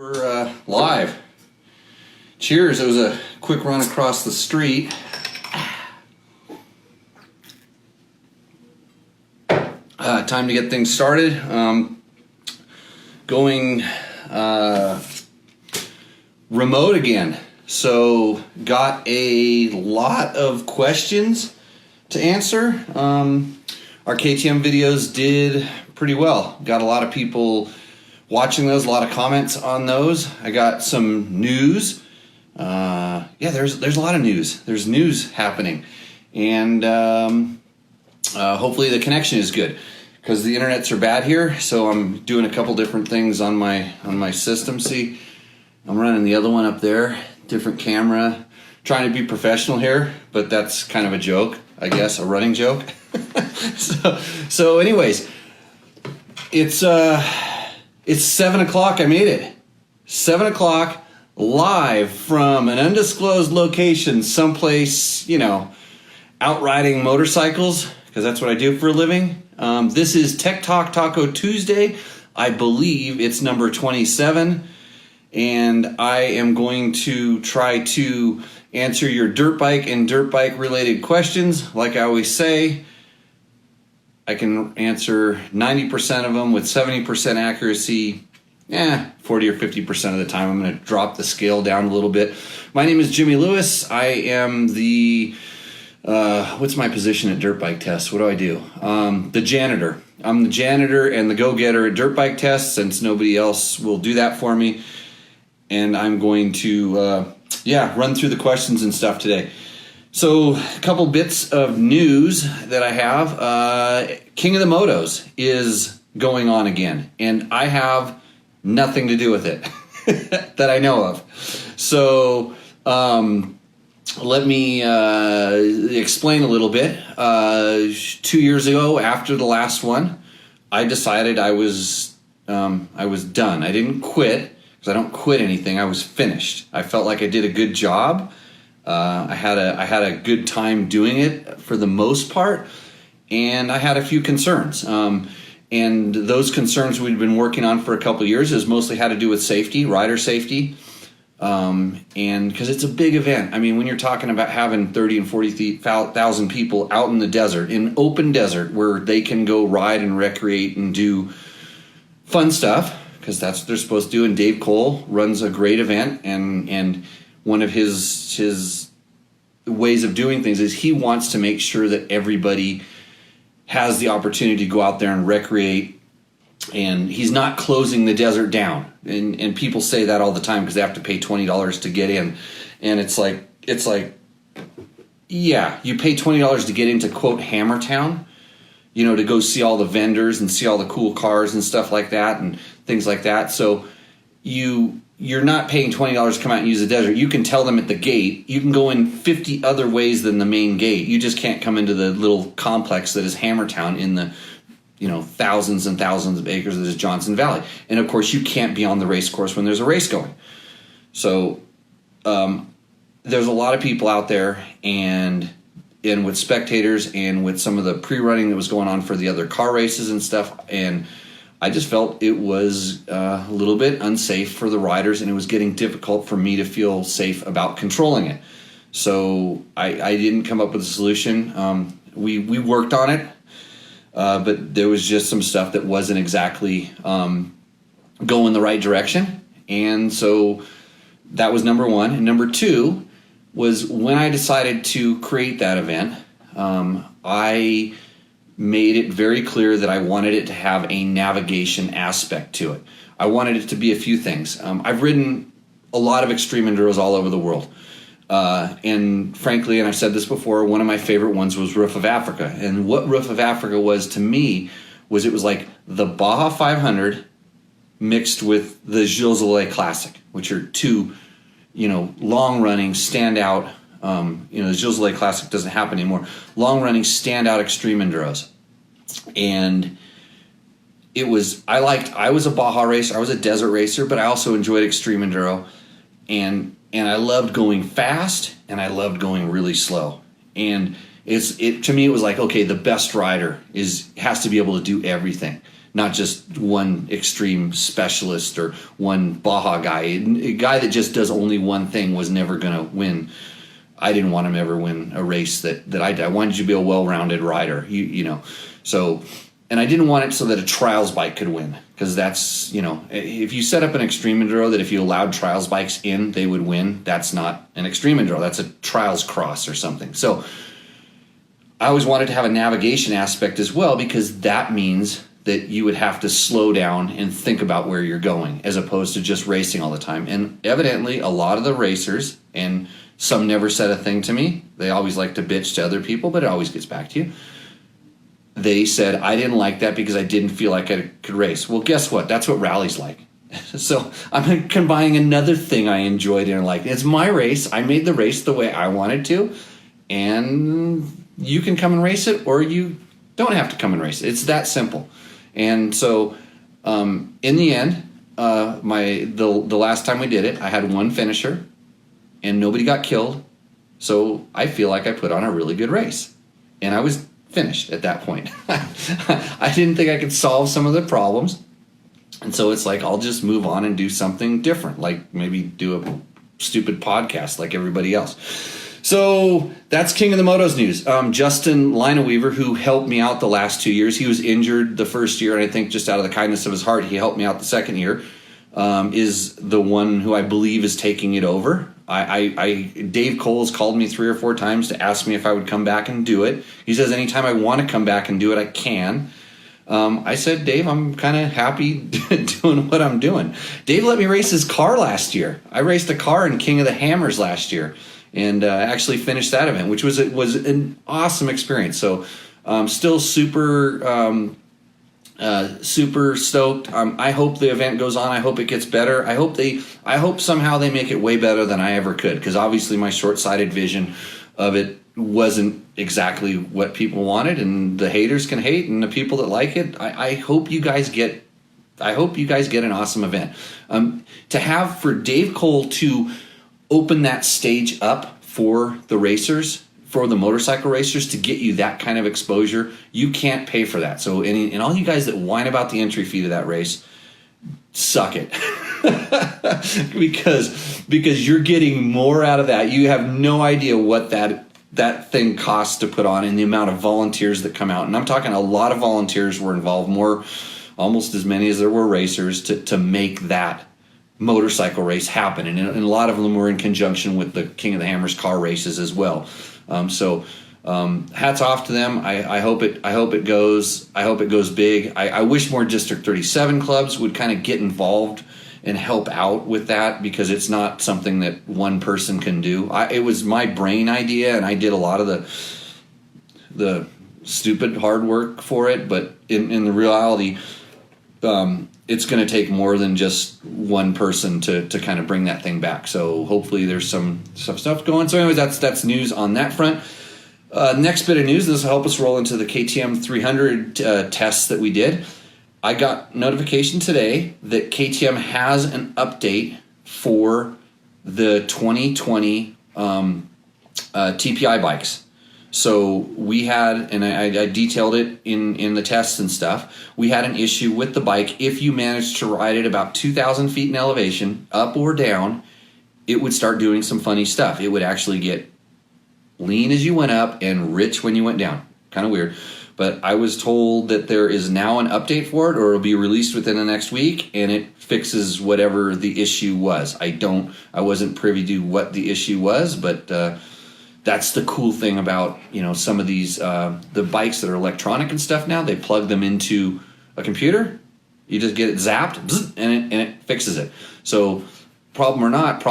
We're live. Cheers. It was a quick run across the street. Time to get things started. Going remote again. So got a lot of questions to answer. Our KTM videos did pretty well. Got a lot of people watching those, a lot of comments on those. I got some news. Yeah, there's a lot of news. There's news happening, and hopefully the connection is good because the internets are bad here. So I'm doing a couple different things on my system. See, I'm running the other one up there, different camera, trying to be professional here, but that's kind of a joke, I guess, a running joke. So anyways, it's 7 o'clock. I made it. 7 o'clock live from an undisclosed location, someplace, out riding motorcycles, because that's what I do for a living. This is Tech Talk Taco Tuesday. I believe it's number 27, and I am going to try to answer your dirt bike and dirt bike related questions. Like I always say, I can answer 90% of them with 70% accuracy. 40 or 50% of the time. I'm going to drop the scale down a little bit. My name is Jimmy Lewis. I am the, what's my position at dirt bike tests? What do I do? The janitor. I'm the janitor and the go-getter at dirt bike tests, since nobody else will do that for me. And I'm going to, run through the questions and stuff today. So a couple bits of news that I have. King of the Motos is going on again, and I have nothing to do with it that I know of. So let me explain a little bit. 2 years ago, after the last one, I decided I was done. I didn't quit, because I don't quit anything. I was finished. I felt like I did a good job. I had a good time doing it for the most part, and I had a few concerns. And those concerns we'd been working on for a couple of years is mostly had to do with safety, rider safety, and because it's a big event. I mean, when you're talking about having 30 and 40,000 people out in the desert, in open desert, where they can go ride and recreate and do fun stuff, because that's what they're supposed to do. And Dave Cole runs a great event, and one of his ways of doing things is he wants to make sure that everybody has the opportunity to go out there and recreate, and he's not closing the desert down. And people say that all the time because they have to pay $20 to get in, and it's like yeah, you pay $20 to get into, quote, Hammertown, to go see all the vendors and see all the cool cars and stuff like that and things like that. So you're not paying $20 to come out and use the desert. You can tell them at the gate. You can go in 50 other ways than the main gate. You just can't come into the little complex that is Hammertown in the, thousands and thousands of acres that is Johnson Valley. And of course, you can't be on the race course when there's a race going. So there's a lot of people out there, and with spectators and with some of the pre-running that was going on for the other car races and stuff, and I just felt it was a little bit unsafe for the riders, and it was getting difficult for me to feel safe about controlling it. So I didn't come up with a solution. We worked on it, but there was just some stuff that wasn't exactly going the right direction. And so that was number one. And number two was, when I decided to create that event, I made it very clear that I wanted it to have a navigation aspect to it. I wanted it to be a few things. I've ridden a lot of extreme enduros all over the world. And frankly, and I've said this before, one of my favorite ones was Roof of Africa. And what Roof of Africa was to me was, it was like the Baja 500 mixed with the Gilles Classic, which are two, long-running, standout. The Gilles Classic doesn't happen anymore. Long-running, standout extreme enduros. And I was a Baja racer, I was a desert racer, but I also enjoyed extreme enduro. And I loved going fast, and I loved going really slow. And to me, it was like, okay, the best rider has to be able to do everything. not just one extreme specialist or one Baja guy. A guy that just does only one thing was never going to win. I didn't want him to ever win a race that I did. I wanted you to be a well-rounded rider, you know. So, and I didn't want it so that a trials bike could win, because that's, you know, if you set up an extreme enduro that if you allowed trials bikes in, they would win, that's not an extreme enduro. That's a trials cross or something. So I always wanted to have a navigation aspect as well, because that means that you would have to slow down and think about where you're going as opposed to just racing all the time. And evidently a lot of the racers, and some never said a thing to me, they always like to bitch to other people, but it always gets back to you. They said, I didn't like that because I didn't feel like I could race. Well, guess what? That's what rally's like. So I'm combining another thing I enjoyed and liked. It's my race. I made the race the way I wanted to, and you can come and race it, or you don't have to come and race it. It's that simple. And so in the end, the last time we did it, I had one finisher and nobody got killed. So I feel like I put on a really good race, and I was finished at that point. I didn't think I could solve some of the problems. And so it's like, I'll just move on and do something different, like maybe do a stupid podcast like everybody else. So that's King of the Motos news. Justin Lineweaver, who helped me out the last 2 years, he was injured the first year, and I think just out of the kindness of his heart, he helped me out the second year, is the one who I believe is taking it over. Dave Cole's called me 3 or 4 times to ask me if I would come back and do it. He says anytime I want to come back and do it, I can. I said, Dave, I'm kind of happy doing what I'm doing. Dave let me race his car last year. I raced a car in King of the Hammers last year, and actually finished that event, which was an awesome experience. So still super stoked. I hope the event goes on. I hope it gets better. I hope somehow they make it way better than I ever could, because obviously my short-sighted vision of it wasn't exactly what people wanted, and the haters can hate, and the people that like it, I hope you guys get an awesome event. To have for Dave Cole to open that stage up for the racers, for the motorcycle racers, to get you that kind of exposure, you can't pay for that. So and all you guys that whine about the entry fee to that race, suck it. because you're getting more out of that. You have no idea what that thing costs to put on, and the amount of volunteers that come out. And I'm talking a lot of volunteers were involved, more, almost as many as there were racers, to make that motorcycle race happen. And a lot of them were in conjunction with the King of the Hammers car races as well. So hats off to them. I hope it goes big. I wish more District 37 clubs would kind of get involved and help out with that, because it's not something that one person can do. It was my brain idea, and I did a lot of the stupid hard work for it, but in the reality, it's going to take more than just one person to kind of bring that thing back. So hopefully there's some stuff going. So anyways, that's news on that front. Next bit of news, this will help us roll into the KTM 300 tests that we did. I got notification today that KTM has an update for the 2020 TPI bikes. So we had, and I detailed it in the tests and stuff, we had an issue with the bike. If you managed to ride it about 2,000 feet in elevation, up or down, it would start doing some funny stuff. It would actually get lean as you went up and rich when you went down. Kind of weird. But I was told that there is now an update for it, or it'll be released within the next week, and it fixes whatever the issue was. I wasn't privy to what the issue was, but that's the cool thing about, some of these the bikes that are electronic and stuff now. They plug them into a computer. You just get it zapped, and it fixes it. So problem or not,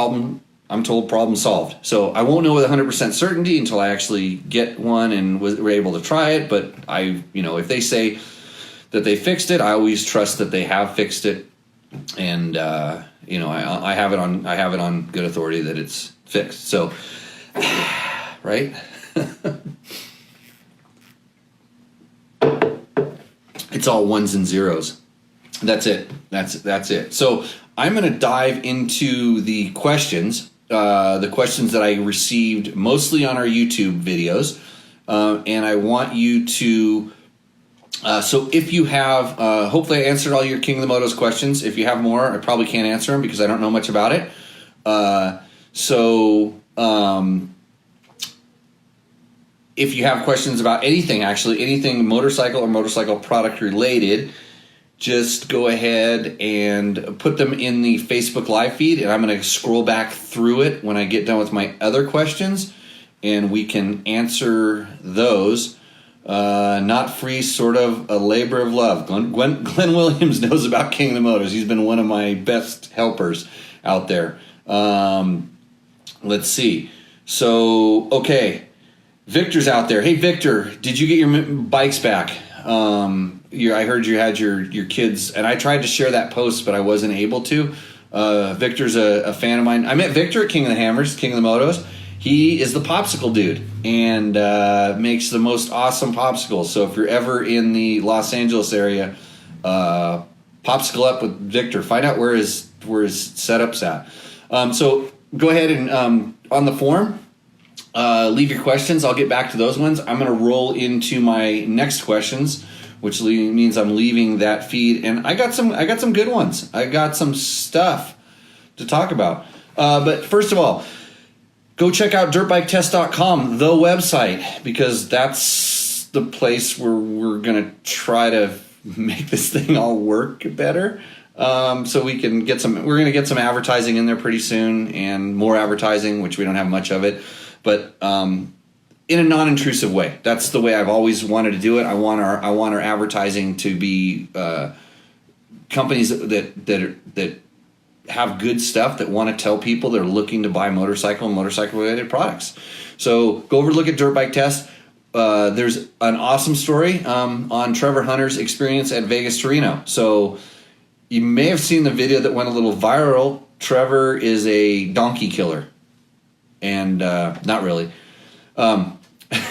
I'm told problem solved. So I won't know with 100% certainty until I actually get one and were able to try it. But if they say that they fixed it, I always trust that they have fixed it. And I have it on good authority that it's fixed. So, right? It's all ones and zeros. That's it. That's it. So I'm going to dive into the questions. The questions that I received mostly on our YouTube videos, and I want you to So if you have, hopefully I answered all your King of the Motos questions. If you have more, I probably can't answer them because I don't know much about it. If you have questions about anything, actually, anything motorcycle or motorcycle product related, just go ahead and put them in the Facebook live feed, and I'm going to scroll back through it when I get done with my other questions, and we can answer those. Not free, sort of a labor of love. Glenn Williams knows about King of the Motos. He's been one of my best helpers out there. Let's see. So, okay. Victor's out there. Hey, Victor, did you get your bikes back? I heard you had your kids, and I tried to share that post, but I wasn't able to. Victor's a fan of mine. I met Victor at King of the Hammers, King of the Motos. He is the popsicle dude and makes the most awesome popsicles. So if you're ever in the Los Angeles area, popsicle up with Victor. Find out where his setup's at. So go ahead and on the form, leave your questions. I'll get back to those ones. I'm going to roll into my next questions, which means I'm leaving that feed. And I got some good ones. I got some stuff to talk about. But first of all, go check out dirtbiketest.com, the website, because that's the place where we're going to try to make this thing all work better. So we can get we're going to get some advertising in there pretty soon, and more advertising, which we don't have much of it, but in a non-intrusive way. That's the way I've always wanted to do it. I want our advertising to be companies that have good stuff, that want to tell people they're looking to buy motorcycle and motorcycle related products. So go over and look at Dirt Bike Test. There's an awesome story on Trevor Hunter's experience at Vegas to Reno. So you may have seen the video that went a little viral. Trevor is a donkey killer, and not really.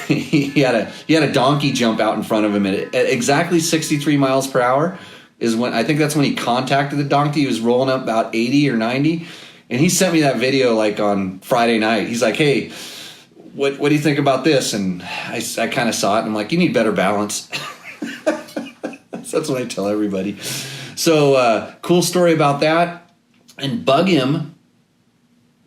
He had a donkey jump out in front of him at exactly 63 miles per hour. Is when I think that's when he contacted the donkey. He was rolling up about 80 or 90, and he sent me that video like on Friday night. He's like, "Hey, what do you think about this?" And I kind of saw it, and I'm like, "You need better balance." So that's what I tell everybody. So cool story about that, and bug him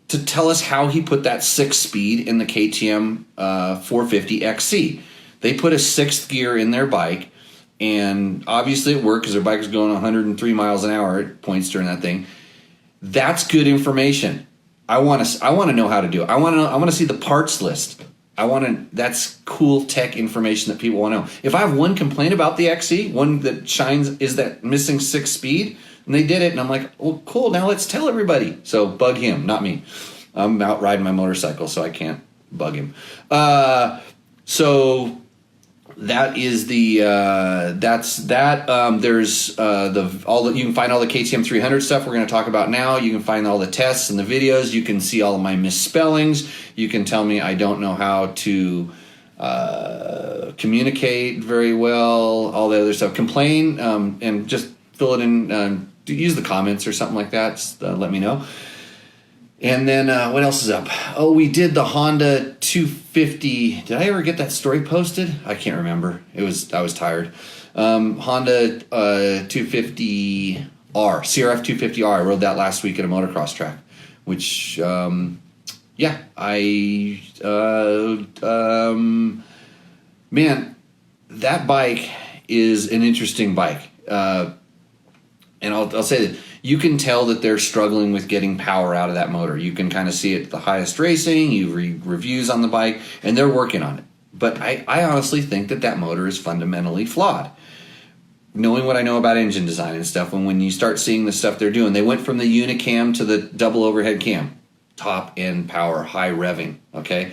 to tell us how he put that 6-speed in the KTM 450 XC. They put a 6th gear in their bike. And obviously it worked because their bike was going 103 miles an hour at points during that thing. That's good information. I want to know how to do it. I want to see the parts list. That's cool tech information that people want to know. If I have one complaint about the XC, one that shines, is that missing 6 speed, and they did it, and I'm like, well, cool. Now let's tell everybody. So bug him, not me. I'm out riding my motorcycle, so I can't bug him. So that is the that's that. There's you can find all the KTM 300 stuff we're going to talk about now. You can find all the tests and the videos. You can see all of my misspellings. You can tell me I don't know how to communicate very well. All the other stuff. Complain and just fill it in. Use the comments or something like that. Just, let me know. And then what else is up? Oh, we did the Honda 250. Did I ever get that story posted? I can't remember. I was tired. Honda 250R, CRF250R. I rode that last week at a motocross track, which man, that bike is an interesting bike. And I'll say that you can tell that they're struggling with getting power out of that motor. You can kind of see it at the highest racing. You read reviews on the bike, and they're working on it. But I honestly think that motor is fundamentally flawed. Knowing what I know about engine design and stuff, and when you start seeing the stuff they're doing, they went from the unicam to the double overhead cam. Top end power, high revving, okay?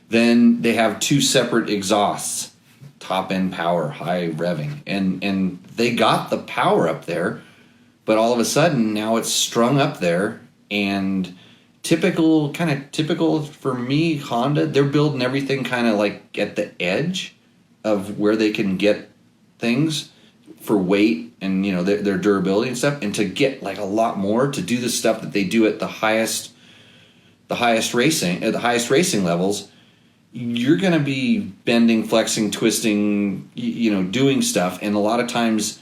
Then they have 2 separate exhausts. Top end power, high revving. And they got the power up there. But all of a sudden, now it's strung up there, and typical for me, Honda, they're building everything kind of like at the edge of where they can get things for weight and, their durability and stuff, and to get like a lot more to do the stuff that they do at the highest racing levels. you're going to be bending, flexing, twisting, doing stuff. And a lot of times,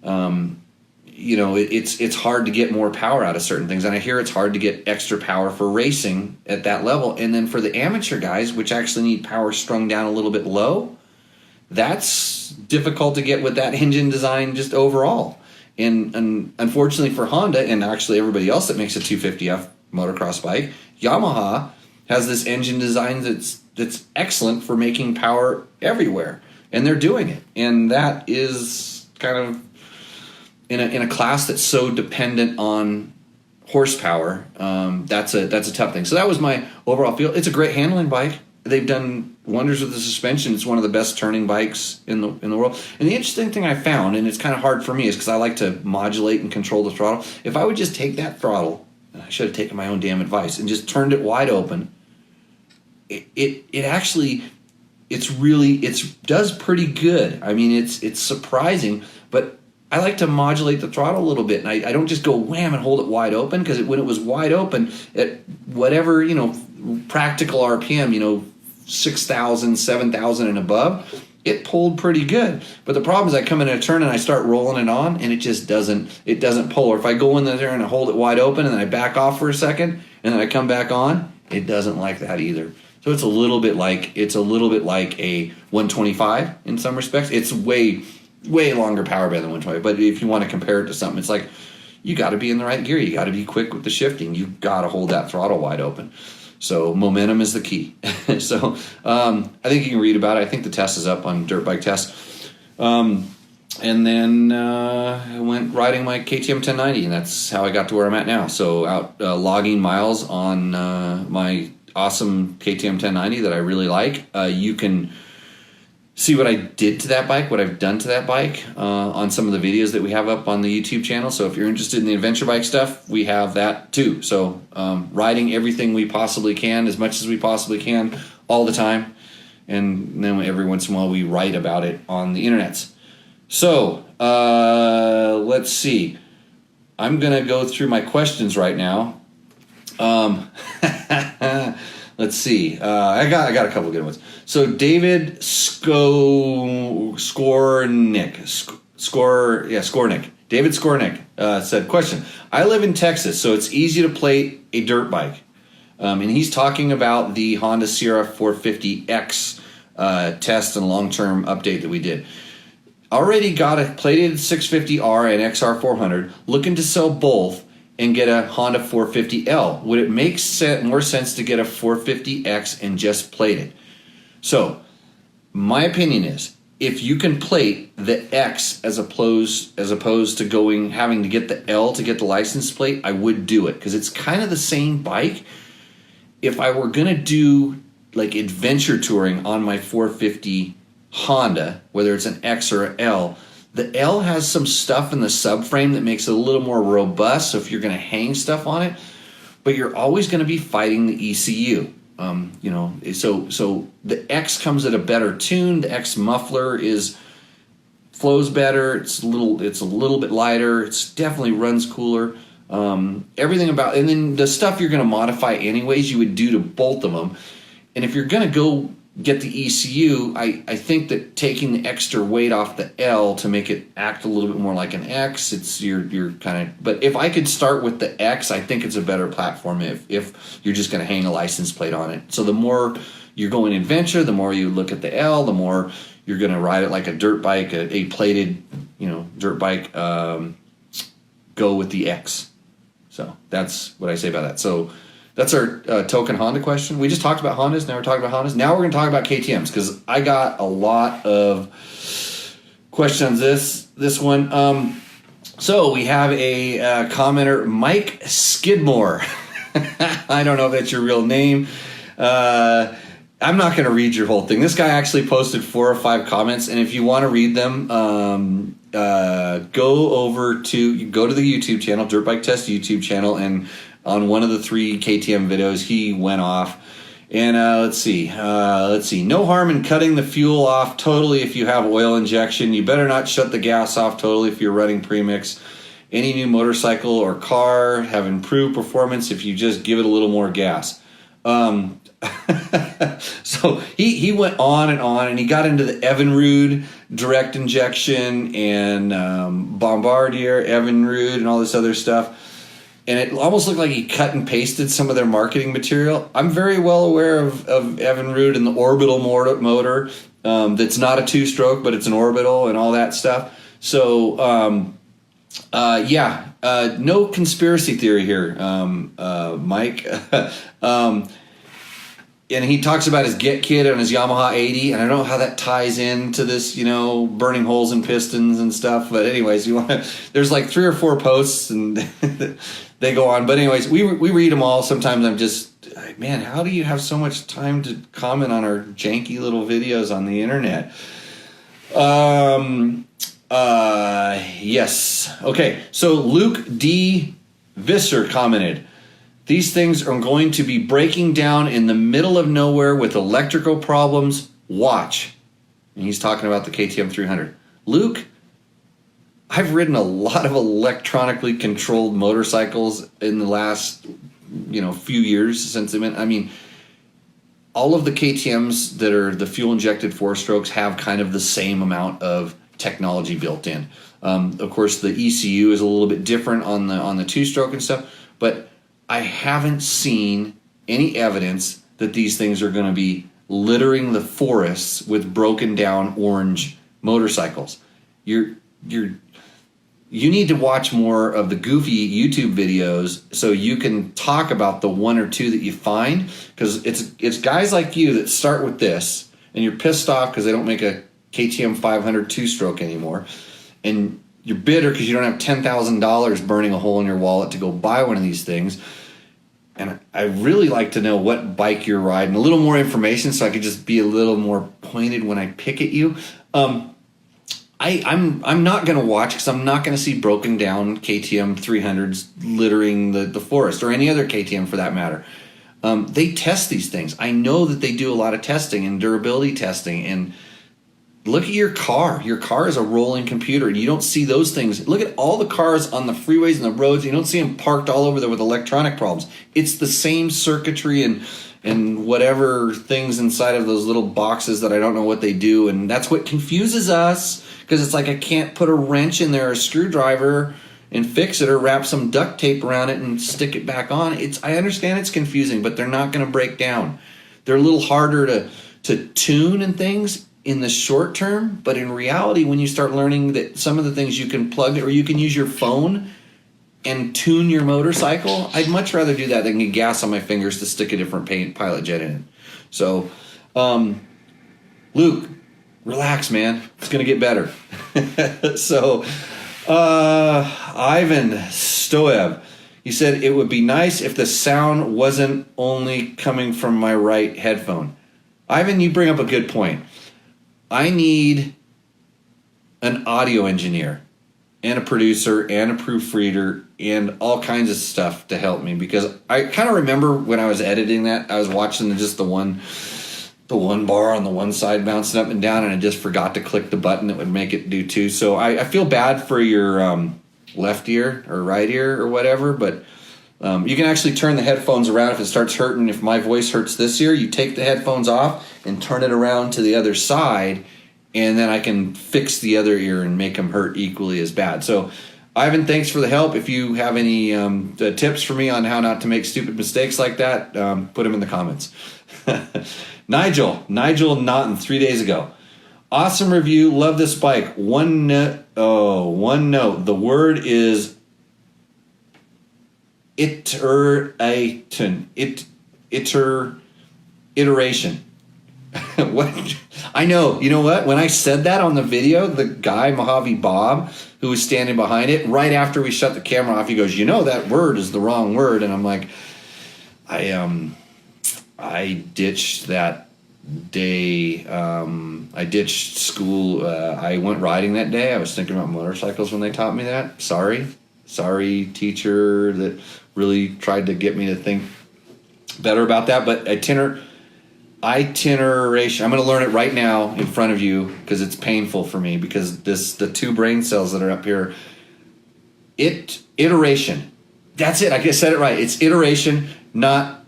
it's hard to get more power out of certain things. And I hear it's hard to get extra power for racing at that level. And then for the amateur guys, which actually need power strung down a little bit low, that's difficult to get with that engine design just overall. And unfortunately for Honda, and actually everybody else that makes a 250F motocross bike, Yamaha has this engine design that's excellent for making power everywhere. And they're doing it. And that is kind of in a class that's so dependent on horsepower. That's a tough thing. So that was my overall feel. It's a great handling bike. They've done wonders with the suspension. It's one of the best turning bikes in the world. And the interesting thing I found, and it's kind of hard for me, is because I like to modulate and control the throttle. If I would just take that throttle, and I should have taken my own damn advice, and just turned it wide open, it actually does pretty good. I mean, it's surprising, but I like to modulate the throttle a little bit, and I don't just go wham and hold it wide open, because when it was wide open at whatever practical RPM, 6,000, 7,000 and above, it pulled pretty good. But the problem is I come in a turn and I start rolling it on, and it just doesn't pull. Or if I go in there and I hold it wide open and then I back off for a second and then I come back on, it doesn't like that either. So it's a little bit like a 125 in some respects. It's way longer power band than 120. But if you want to compare it to something, it's like you got to be in the right gear. You got to be quick with the shifting. You got to hold that throttle wide open. So momentum is the key. So I think you can read about it. I think the test is up on Dirt Bike Test. And then I went riding my KTM 1090, and that's how I got to where I'm at now. So out logging miles on my awesome KTM 1090 that I really like. You can see what I did to that bike, what I've done to that bike on some of the videos that we have up on the YouTube channel. So if you're interested in the adventure bike stuff, we have that too. So riding everything we possibly can, as much as we possibly can, all the time. And then every once in a while we write about it on the internets. So let's see. I'm going to go through my questions right now. Let's see. I got a couple of good ones. So David Skornick. David Skornick said, question. I live in Texas, so it's easy to plate a dirt bike. And he's talking about the Honda CRF250X test and long-term update that we did. Already got a plated 650R and XR400, looking to sell both and get a Honda 450L. Would it make more sense to get a 450X and just plate it? So, my opinion is, if you can plate the X as opposed to having to get the L to get the license plate, I would do it, because it's kind of the same bike. If I were gonna do like adventure touring on my 450 Honda, whether it's an X or an L, the L has some stuff in the subframe that makes it a little more robust, so if you're going to hang stuff on it, but you're always going to be fighting the ECU. So the X comes at a better tune. The X muffler flows better. It's a little bit lighter. It's definitely runs cooler. Everything about, and then the stuff you're going to modify anyways, you would do to both of them. And if you're going to go get the ECU, I think that taking the extra weight off the L to make it act a little bit more like an X, you're kind of, but if I could start with the X, I think it's a better platform if you're just going to hang a license plate on it. So the more you're going adventure, the more you look at the L, the more you're going to ride it like a dirt bike, a plated, dirt bike, go with the X. So that's what I say about that. So that's our token Honda question. We just talked about Hondas. Now we're talking about Hondas. Now we're going to talk about KTMs, because I got a lot of questions on this one. So we have a commenter, Mike Skidmore. I don't know if that's your real name. I'm not going to read your whole thing. This guy actually posted 4 or 5 comments, and if you want to read them, go to the YouTube channel, Dirt Bike Test YouTube channel, and on one of the 3 KTM videos, he went off. And let's see. No harm in cutting the fuel off totally if you have oil injection. You better not shut the gas off totally if you're running premix. Any new motorcycle or car have improved performance if you just give it a little more gas. So he went on, and he got into the Evinrude direct injection and Bombardier Evinrude and all this other stuff. And it almost looked like he cut and pasted some of their marketing material. I'm very well aware of Evinrude and the orbital motor. That's not a two-stroke, but it's an orbital and all that stuff. So, no conspiracy theory here, Mike. And he talks about his Get Kit on his Yamaha 80, and I don't know how that ties into this, burning holes in pistons and stuff. But anyways, there's like 3 or 4 posts, and they go on. But anyways, we read them all. Sometimes I'm just, man, how do you have so much time to comment on our janky little videos on the internet? Yes. Okay. So Luke D. Visser commented, "These things are going to be breaking down in the middle of nowhere with electrical problems. Watch." And he's talking about the KTM 300. Luke, I've ridden a lot of electronically controlled motorcycles in the last, few years since they've been. I mean, all of the KTMs that are the fuel injected 4-strokes have kind of the same amount of technology built in. Of course, the ECU is a little bit different on the 2-stroke and stuff, but I haven't seen any evidence that these things are going to be littering the forests with broken down orange motorcycles. You need to watch more of the goofy YouTube videos so you can talk about the 1 or 2 that you find, because it's guys like you that start with this and you're pissed off because they don't make a KTM 500 2-stroke anymore, and you're bitter because you don't have $10,000 burning a hole in your wallet to go buy one of these things. And I really like to know what bike you're riding, a little more information so I could just be a little more pointed when I pick at you. I'm not going to watch because I'm not going to see broken down KTM 300s littering the forest, or any other KTM for that matter. They test these things. I know that they do a lot of testing and durability testing. And look at your car. Your car is a rolling computer, and you don't see those things. Look at all the cars on the freeways and the roads. You don't see them parked all over there with electronic problems. It's the same circuitry and whatever things inside of those little boxes that I don't know what they do. And that's what confuses us, because it's like I can't put a wrench in there or a screwdriver and fix it, or wrap some duct tape around it and stick it back on. I understand it's confusing, but they're not going to break down. They're a little harder to tune and things in the short term, but in reality, when you start learning that some of the things you can plug, or you can use your phone and tune your motorcycle, I'd much rather do that than get gas on my fingers to stick a different pilot jet in. So, Luke, relax, man. It's going to get better. So, Ivan Stoev, he said, "It would be nice if the sound wasn't only coming from my right headphone." Ivan, you bring up a good point. I need an audio engineer and a producer and a proofreader and all kinds of stuff to help me, because I kind of remember when I was editing that, I was watching just the one bar on the one side bouncing up and down, and I just forgot to click the button that would make it do 2. So I feel bad for your left ear or right ear or whatever, but you can actually turn the headphones around if it starts hurting. If my voice hurts this ear, you take the headphones off and turn it around to the other side, and then I can fix the other ear and make them hurt equally as bad. So, Ivan, thanks for the help. If you have any tips for me on how not to make stupid mistakes like that, put them in the comments. Nigel Naughton, 3 days ago. "Awesome review. Love this bike. One note. The word is iteration. What? I know. You know what? When I said that on the video, the guy, Mojave Bob, who was standing behind it, right after we shut the camera off, he goes, "That word is the wrong word." And I'm like, I ditched that day. I ditched school. I went riding that day. I was thinking about motorcycles when they taught me that. Sorry, teacher that really tried to get me to think better about that. But iteration. I'm going to learn it right now in front of you, because it's painful for me, because the 2 brain cells that are up here. Iteration. That's it. I said it right. It's iteration, not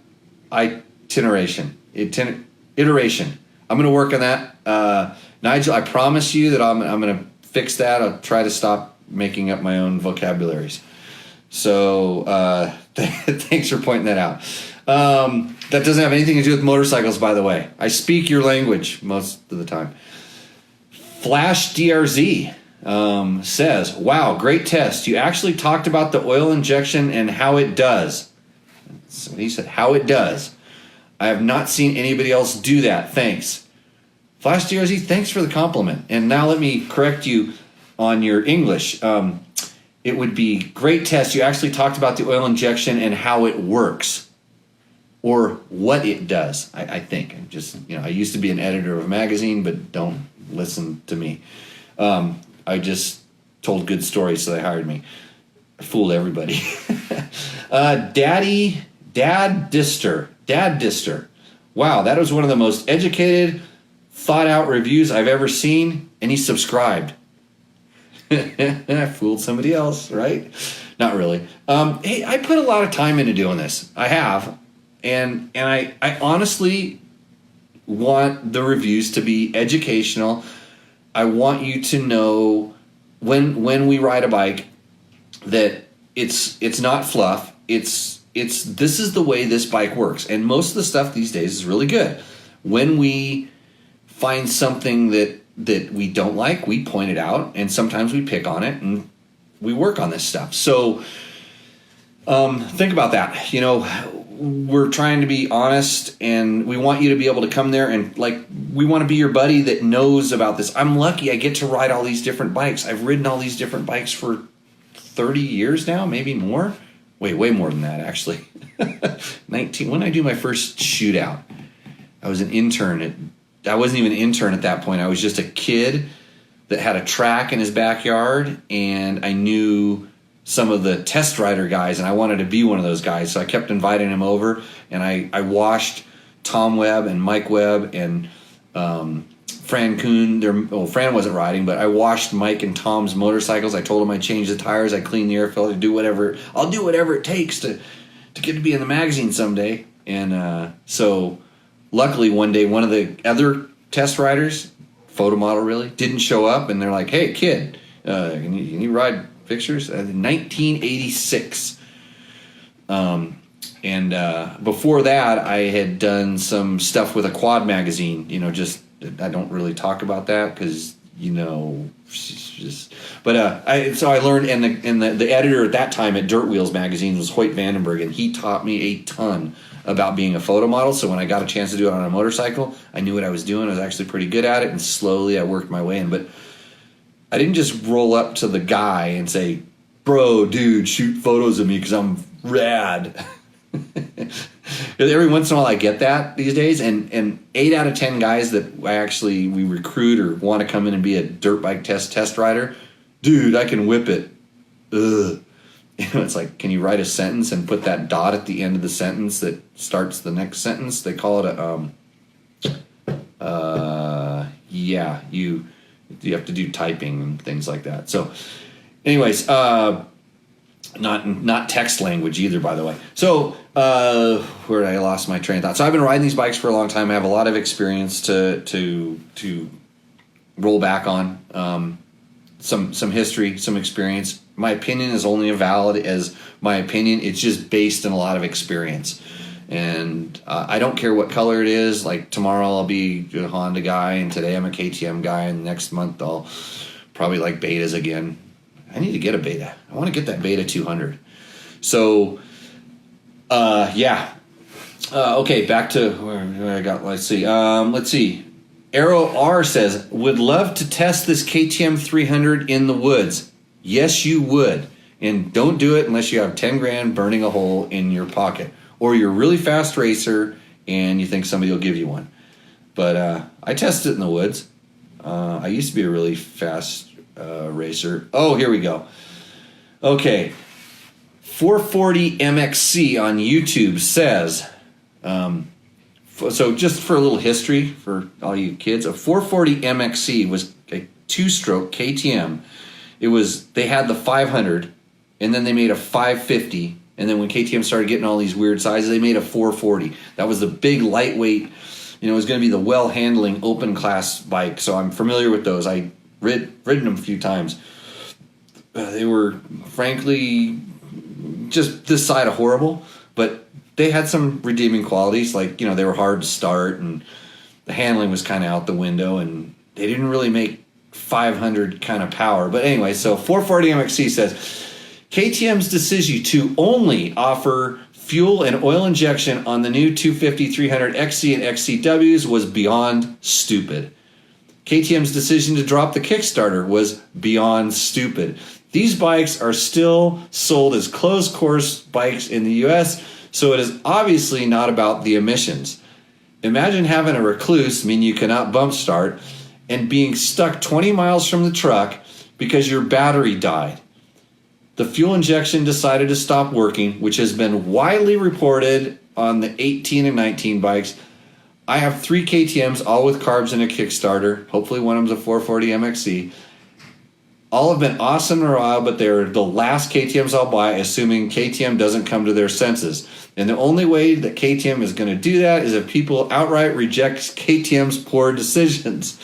iteration. I'm going to work on that. Nigel, I promise you that I'm going to fix that. I'll try to stop making up my own vocabularies. So thanks for pointing that out. That doesn't have anything to do with motorcycles, by the way. I speak your language most of the time. Flash DRZ says, wow, great test. You actually talked about the oil injection and how it does. So he said, how it does. I have not seen anybody else do that. Thanks. Flash DRZ, thanks for the compliment. And now let me correct you on your English. It would be great test. You actually talked about the oil injection and how it works. Or what it does, I think. I used to be an editor of a magazine, but don't listen to me. I just told good stories, so they hired me. I fooled everybody. Dad Dister. Wow, that was one of the most educated, thought out reviews I've ever seen, and he subscribed. I fooled somebody else, right? Not really. Hey, I put a lot of time into doing this. I have. And I honestly want the reviews to be educational. I want you to know when we ride a bike that it's not fluff. It's this is the way this bike works. And most of the stuff these days is really good. When we find something that we don't like, we point it out, and sometimes we pick on it and we work on this stuff. So think about that. We're trying to be honest, and we want you to be able to come there and we want to be your buddy that knows about this. I'm lucky I get to ride all these different bikes. I've ridden all these different bikes for 30 years now, maybe more. Way more than that, actually. 19. When did I do my first shootout? I was an intern. I wasn't even an intern at that point. I was just a kid that had a track in his backyard, and I knew some of the test rider guys, and I wanted to be one of those guys. So I kept inviting him over, and I washed Tom Webb and Mike Webb and Fran Kuhn. Fran wasn't riding, but I washed Mike and Tom's motorcycles. I told them I'd change the tires, I'd clean the air filter, I'll do whatever it takes to get to be in the magazine someday. And so luckily one day one of the other test riders, photo model really, didn't show up, and they're like, hey, kid, can you ride pictures? 1986. And before that, I had done some stuff with a quad magazine. I don't really talk about that because But I learned, and the editor at that time at Dirt Wheels magazine was Hoyt Vandenberg, and he taught me a ton about being a photo model. So when I got a chance to do it on a motorcycle, I knew what I was doing. I was actually pretty good at it, and slowly I worked my way in. But I didn't just roll up to the guy and say, bro, dude, shoot photos of me because I'm rad. Every once in a while I get that these days, and 8 out of 10 guys that we recruit or want to come in and be a dirt bike test rider, dude, I can whip it. Ugh. It's like, can you write a sentence and put that dot at the end of the sentence that starts the next sentence? They call it you have to do typing and things like that. So anyways, not text language either, by the way. So where did I lost my train of thought? So I've been riding these bikes for a long time. I have a lot of experience to roll back on, some history, some experience. My opinion is only as valid as my opinion. It's just based on a lot of experience. And I don't care what color it is. Like tomorrow I'll be a Honda guy, and today I'm a KTM guy, and next month I'll probably like betas again. I need to get a beta. I want to get that beta 200. So, okay, back to where I got. Let's see. Arrow R says, would love to test this KTM 300 in the woods. Yes, you would. And don't do it unless you have 10 grand burning a hole in your pocket, or you're a really fast racer and you think somebody will give you one. But I tested it in the woods. I used to be a really fast racer. Oh, here we go. Okay. 440 MXC on YouTube says, so just for a little history for all you kids, a 440 MXC was a 2-stroke KTM. They had the 500, and then they made a 550, And then when KTM started getting all these weird sizes, they made a 440. That was the big lightweight, it was going to be the well-handling open class bike. So I'm familiar with those. I ridden them a few times. They were, frankly, just this side of horrible, but they had some redeeming qualities. Like, they were hard to start, and the handling was kind of out the window, and they didn't really make 500 kind of power. But anyway, so 440 MXC says, KTM's decision to only offer fuel and oil injection on the new 250-300 XC and XCWs was beyond stupid. KTM's decision to drop the Kickstarter was beyond stupid. These bikes are still sold as closed course bikes in the US, so it is obviously not about the emissions. Imagine having a recluse, meaning you cannot bump start, and being stuck 20 miles from the truck because your battery died. The fuel injection decided to stop working, which has been widely reported on the 18 and 19 bikes. I have 3 KTMs, all with carbs and a Kickstarter. Hopefully one of them's a 440 MXC. All have been awesome and reliable, but they're the last KTMs I'll buy, assuming KTM doesn't come to their senses. And the only way that KTM is going to do that is if people outright reject KTM's poor decisions.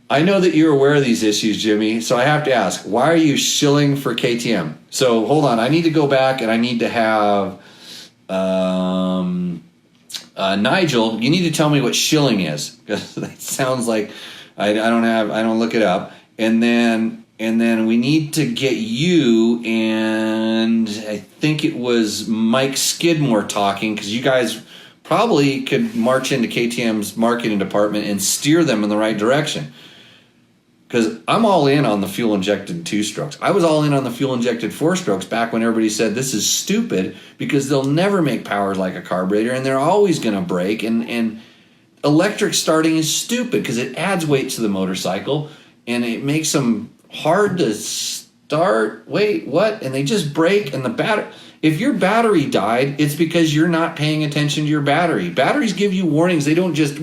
I know that you're aware of these issues, Jimmy, so I have to ask, why are you shilling for KTM? So hold on, I need to go back and I need to have Nigel, you need to tell me what shilling is, because that sounds like I don't look it up. And then we need to get you, and I think it was Mike Skidmore talking, because you guys probably could march into KTM's marketing department and steer them in the right direction. Because I'm all in on the fuel-injected 2-strokes. I was all in on the fuel-injected 4-strokes back when everybody said this is stupid because they'll never make power like a carburetor and they're always going to break. And electric starting is stupid because it adds weight to the motorcycle and it makes them hard to start. Wait, what? And they just break, and the battery... If your battery died, it's because you're not paying attention to your battery. Batteries give you warnings. They don't just,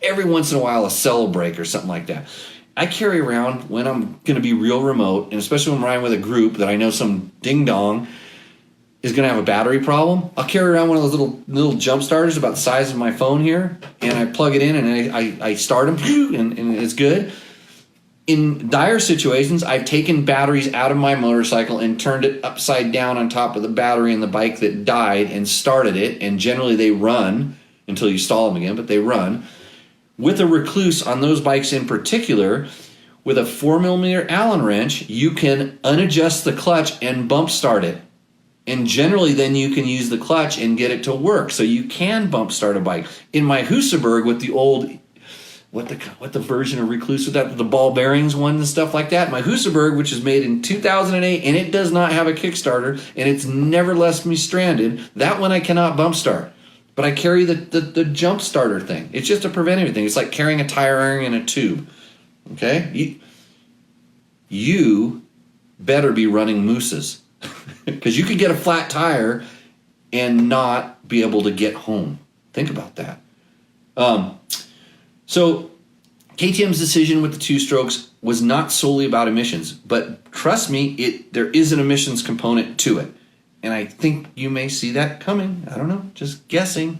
every once in a while a cell will break or something like that. I carry around, when I'm going to be real remote, and especially when I'm riding with a group that I know some ding-dong is going to have a battery problem, I'll carry around one of those little jump starters about the size of my phone here, and I plug it in, and I start them, and it's good. In dire situations, I've taken batteries out of my motorcycle and turned it upside down on top of the battery in the bike that died and started it, and generally they run until you stall them again, but they run. With a recluse on those bikes in particular, with a 4mm Allen wrench, you can unadjust the clutch and bump start it. And generally then you can use the clutch and get it to work. So you can bump start a bike. In my Husaberg with the old, what the version of recluse with that, the ball bearings one and stuff like that, my Husaberg, which is made in 2008, and it does not have a Kickstarter, and it's never left me stranded, that one I cannot bump start. But I carry the jump starter thing. It's just a preventative thing. It's like carrying a tire iron in a tube. Okay? You better be running mooses. Because you could get a flat tire and not be able to get home. Think about that. So KTM's decision with the 2-strokes was not solely about emissions. But trust me, there is an emissions component to it. And I think you may see that coming. I don't know, just guessing.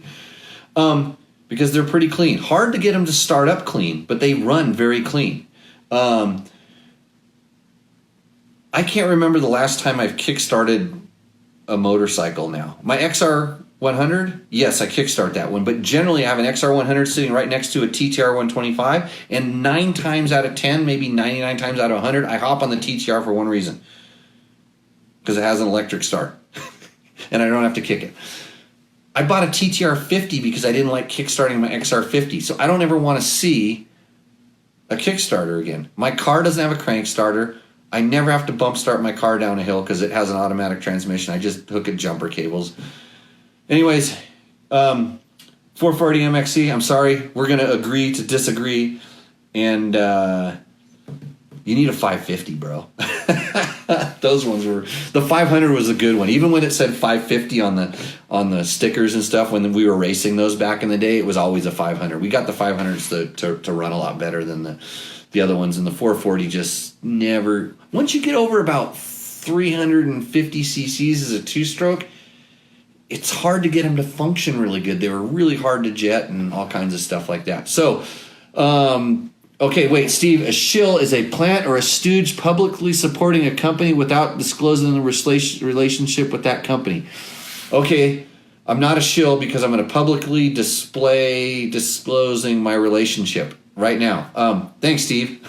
Because they're pretty clean. Hard to get them to start up clean, but they run very clean. I can't remember the last time I've kickstarted a motorcycle now. My XR100, yes, I kickstart that one. But generally I have an XR100 sitting right next to a TTR125. And 9 times out of 10, maybe 99 times out of 100, I hop on the TTR for one reason. Because it has an electric start. And I don't have to kick it. I bought a TTR50 because I didn't like kickstarting my XR50. So I don't ever want to see a Kickstarter again. My car doesn't have a crank starter. I never have to bump start my car down a hill because it has an automatic transmission. I just hook it jumper cables. Anyways, 440 MXC, I'm sorry. We're going to agree to disagree. And you need a 550, bro. Those ones were, the 500 was a good one. Even when it said 550 on the stickers and stuff, when we were racing those back in the day, it was always a 500. We got the 500s to run a lot better than the other ones, and the 440 just never. Once you get over about 350 cc's as a 2-stroke, it's hard to get them to function really good. They were really hard to jet and all kinds of stuff like that. So, okay, wait, Steve, a shill is a plant or a stooge publicly supporting a company without disclosing the relationship with that company. Okay, I'm not a shill because I'm going to publicly disclosing my relationship right now. Thanks, Steve.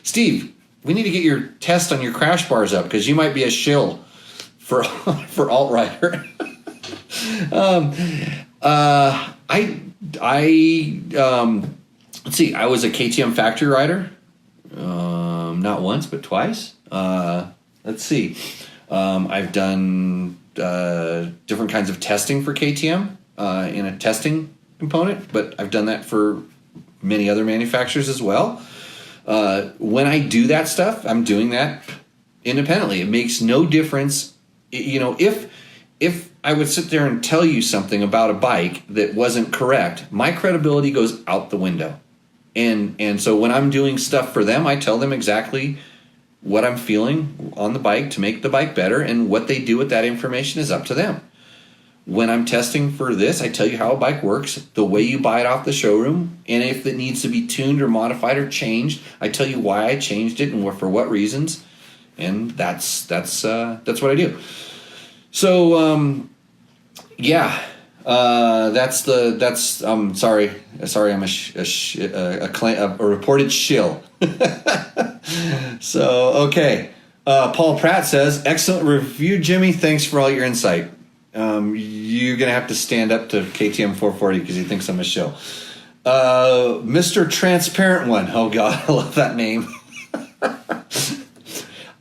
Steve, we need to get your test on your crash bars up because you might be a shill for alt-rider. Let's see. I was a KTM factory rider, not once but twice. Let's see. I've done different kinds of testing for KTM in a testing component, but I've done that for many other manufacturers as well. When I do that stuff, I'm doing that independently. It makes no difference. If I would sit there and tell you something about a bike that wasn't correct, my credibility goes out the window. And so when I'm doing stuff for them, I tell them exactly what I'm feeling on the bike to make the bike better, and what they do with that information is up to them. When I'm testing for this, I tell you how a bike works, the way you buy it off the showroom, and if it needs to be tuned or modified or changed, I tell you why I changed it and for what reasons, and that's what I do. So yeah, that's sorry, I'm a reported shill. So okay, Paul Pratt says, excellent review, Jimmy. Thanks for all your insight. You're gonna have to stand up to KTM 440 because he thinks I'm a shill. Mr. Transparent One. Oh God, I love that name.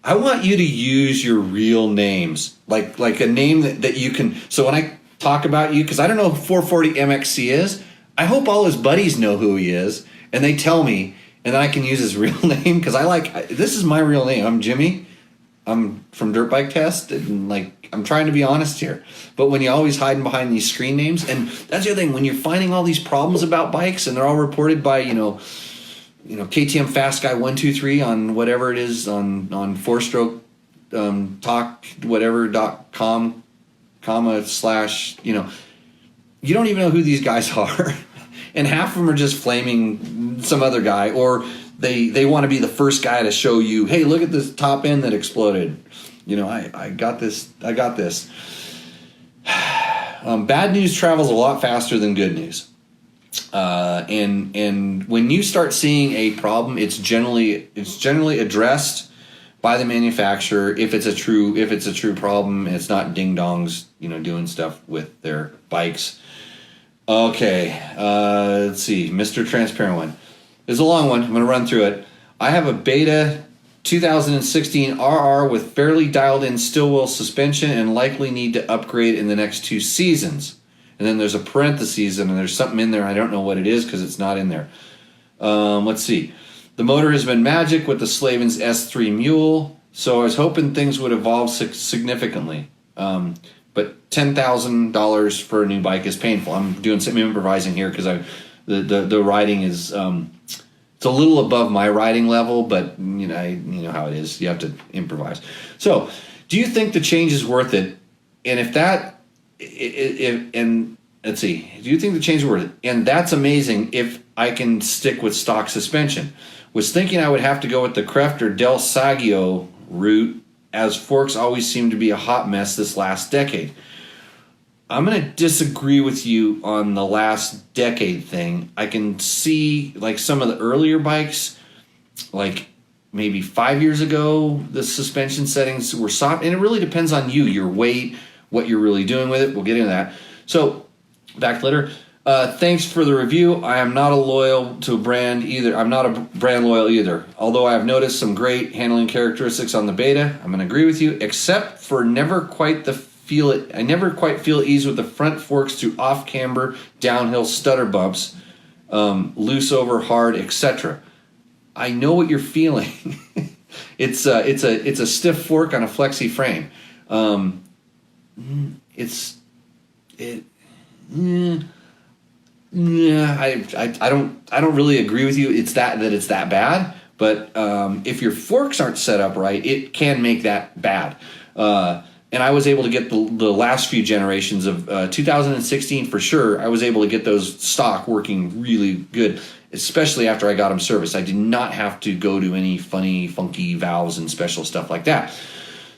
I want you to use your real names, like a name that you can. So when I talk about you, because I don't know who 440 MXC is, I hope all his buddies know who he is, and they tell me, and then I can use his real name, because this is my real name. I'm Jimmy. I'm from Dirt Bike Test, and I'm trying to be honest here. But when you're always hiding behind these screen names, and that's the other thing, when you're finding all these problems about bikes, and they're all reported by KTM Fast Guy 123 on whatever it is on four-stroke talk whatever.com / you don't even know who these guys are. And half of them are just flaming some other guy, or they want to be the first guy to show you, hey, look at this top end that exploded. I got this. Bad news travels a lot faster than good news. And when you start seeing a problem, it's generally addressed by the manufacturer if it's a true problem and it's not ding dongs doing stuff with their bikes. Okay, let's see, Mr. Transparent One. It's a long one. I'm going to run through it. I have a Beta 2016 RR with fairly dialed in steel-wheel suspension and likely need to upgrade in the next 2 seasons. And then there's a parentheses, and there's something in there. I don't know what it is because it's not in there. Let's see. The motor has been magic with the Slavin's S3 Mule, so I was hoping things would evolve significantly. But $10,000 for a new bike is painful. I'm doing some improvising here because the riding is it's a little above my riding level, but you know how it is. You have to improvise. So, do you think the change is worth it? And let's see, do you think the change is worth it? And that's amazing if I can stick with stock suspension. Was thinking I would have to go with the Kreft or Del Saggio route, as forks always seem to be a hot mess this last decade. I'm going to disagree with you on the last decade thing. I can see some of the earlier bikes, maybe 5 years ago, the suspension settings were soft, and it really depends on you, your weight, what you're really doing with it. We'll get into that. So, back to later. Thanks for the review. I am not loyal to a brand either. I'm not a brand loyal either. Although I have noticed some great handling characteristics on the Beta, I'm going to agree with you, except for I never quite feel ease with the front forks through off camber, downhill stutter bumps, loose over hard, etc. I know what you're feeling. It's a stiff fork on a flexi frame. I don't really agree with you. It's that bad. But if your forks aren't set up right, it can make that bad. And I was able to get the last few generations of 2016 for sure. I was able to get those stock working really good, especially after I got them serviced. I did not have to go to any funny, funky valves and special stuff like that.